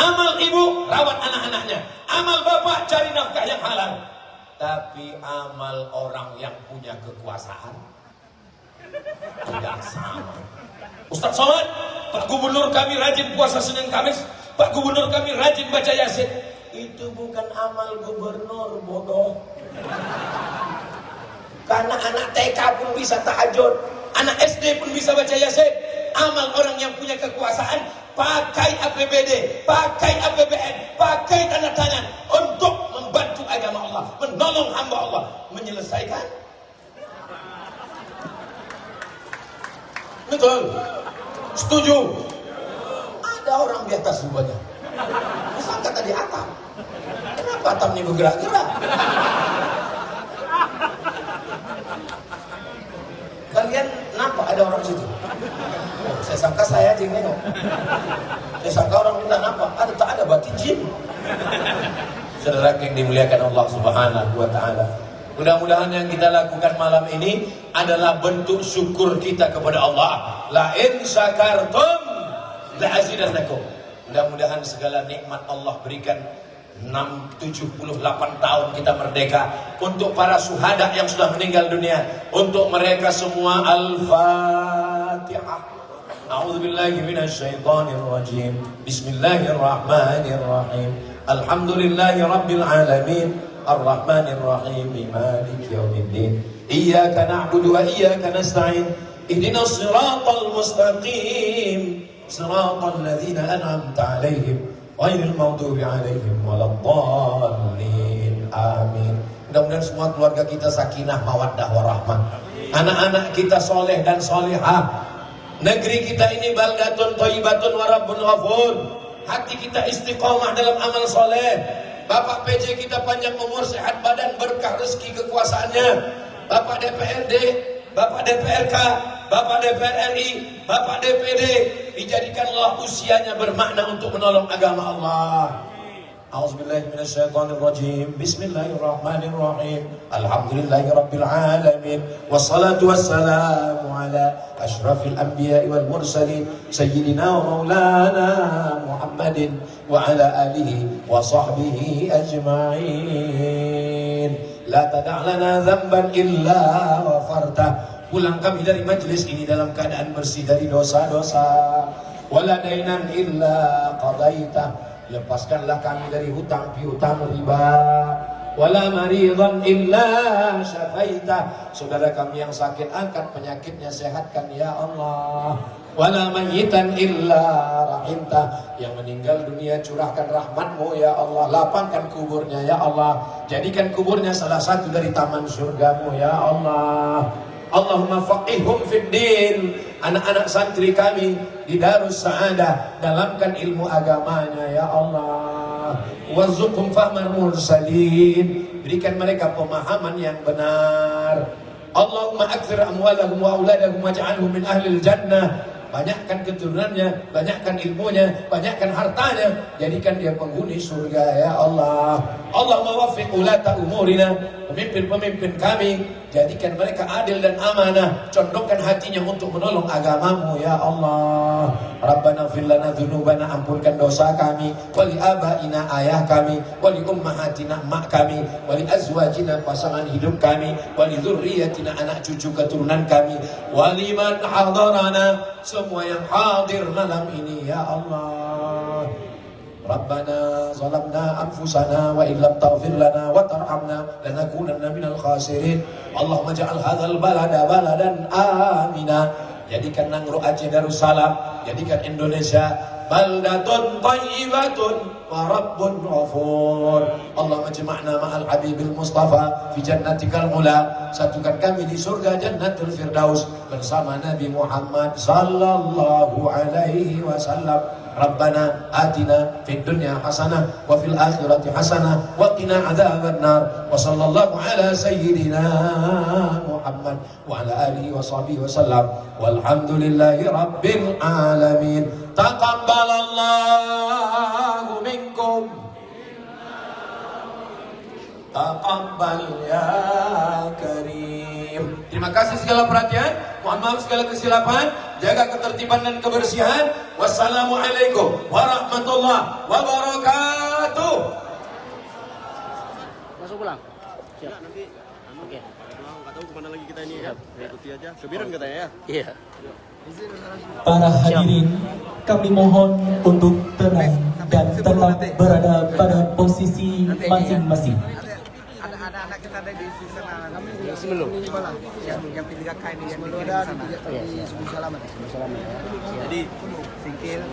amal ibu rawat anak-anaknya, amal bapak cari nafkah yang halal. Tapi amal orang yang punya kekuasaan tidak sama. Ustadz Somad, Pak Gubernur kami rajin puasa Senin Kamis, Pak Gubernur kami rajin baca Yasin. Itu bukan amal gubernur, bodoh. Karena anak TK pun bisa tahajud, anak SD pun bisa baca Yasin. Amal orang yang punya kekuasaan, pakai APBD, pakai APBN, pakai tanda tangan untuk membantu agama Allah, menolong hamba Allah, menyelesaikan. Betul? Setuju? Ada orang di atas rupanya. Masa kata di atap? Kenapa atap ini bergerak-gerak? Kalian nampak ada orang situ? Oh, saya sangka saya aja yang nengok. Saya sangka orang minta nampak. Tak ada berarti jin. Saudara yang dimuliakan Allah Subhanahu wa Ta'ala, mudah-mudahan yang kita lakukan malam ini adalah bentuk syukur kita kepada Allah. La in syakartum la azidannakum. Mudah-mudahan segala nikmat Allah berikan 78 tahun kita merdeka, untuk para syuhada yang sudah meninggal dunia, untuk mereka semua. Al-Fatihah. A'udzubillahi minasyaitonir rajim. Bismillahirrahmanirrahim. Alhamdulillahi rabbil alamin. Ar-Rahmanir Rahim. Maliki yaumiddin. Iyyaka na'budu wa iyyaka nasta'in. Ihdinas siratal mustaqim. Siratal ladzina an'amta 'alaihim ghairil maghdubi 'alaihim waladdallin. Amin. Mudah-mudahan semua keluarga kita sakinah, mawaddah, warahmah. Anak-anak kita soleh dan solehah. Negeri kita ini baldatun thayyibatun wa rabbun ghafur. Hati kita istiqomah dalam amal soleh. Bapak PJ kita panjang umur, sehat badan, berkah rezeki kekuasaannya. Bapak DPRD, Bapak DPRK, Bapak DPR RI, Bapak DPD, dijadikanlah usianya bermakna untuk menolong agama Allah. A'udzubillahi minasyaitonirrajim. Bismillahirrahmanirrahim. Alhamdulillahirabbil alamin. Wassalatu wassalamu ala asyrafil anbiya'i wal mursalin sayyidina wa maulana Muhammadin wa ala alihi wa sahbihi ajma'in. La tada' lana dzamban illa ghafartah. Pulang kami dari majlis ini dalam keadaan bersih dari dosa-dosa. Wala dainan illa qadaitah. Lepaskanlah kami dari hutang piutang riba. Wala maridan illa syafaitah. Saudara kami yang sakit, angkat penyakitnya, sehatkan ya Allah. Wala mayyitan illa rahimtah. Yang meninggal dunia, curahkan rahmatmu ya Allah. Lapangkan kuburnya ya Allah. Jadikan kuburnya salah satu dari taman surgamu ya Allah. Allahumma faqihhum fid din. Anak-anak santri kami di Darus Sa'adah, dalamkan ilmu agamanya ya Allah. Warzuqhum fahmal mursalin. Berikan mereka pemahaman yang benar. Allahumma akthir amwalahum wa auladahum waj'alhum min ahlil jannah. Banyakkan keturunannya, banyakkan ilmunya, banyakkan hartanya, jadikan dia penghuni surga ya Allah. Allahumma waffiq ulata umurina, pemimpin-pemimpin kami, jadikan mereka adil dan amanah, condongkan hatinya untuk menolong agamamu ya Allah. Rabbana fir lana dzunubana, ampunkan dosa kami, wali abaina, ayah kami, wali ummahatina, mak kami, wali azwajina, pasangan hidup kami, wali dzurriyyatina, anak cucu keturunan kami, wali man hadarana, semua yang hadir malam ini ya Allah. Rabbana zalamna anfusana wa illam taghfir lana wa tarhamna lanakunanna minal khasirin. Allahumma ja'al hadzal balada baladan amina. Jadikan Nangro Aceh Darussalam, jadikan Indonesia baldatun thayyibatun wa rabbun ghafur. Allahumma jama'na ma'al habibil mustafa fi jannatikal mula. Satukan kami di surga Jannatul Firdaus bersama Nabi Muhammad sallallahu alaihi wasallam. Rabbana atina fid dunya hasanah wa fil akhirati hasanah wa qina adzabannar. Wa sallallahu ala sayyidina Muhammad wa ala alihi wa sahbihi wasallam. Walhamdulillahi rabbil alamin. Taqabbalallahu minkum. Taqabbal ya karim. Terima kasih segala perhatian. Mohon maaf segala kesilapan. Jaga ketertiban dan kebersihan. Wassalamualaikum warahmatullahi wabarakatuh. Masuk pulang. Siap. Nanti oke. Enggak tahu kemana lagi kita ini ya. Ikuti aja. Kebiran katanya ya. Iya. Para hadirin, kami mohon untuk tenang dan tetap berada pada posisi masing-masing. Ada anak kita ada di sana. Kami sebelum. Yang tiga K ini yang di sana. Iya, selamat. Jadi singkir.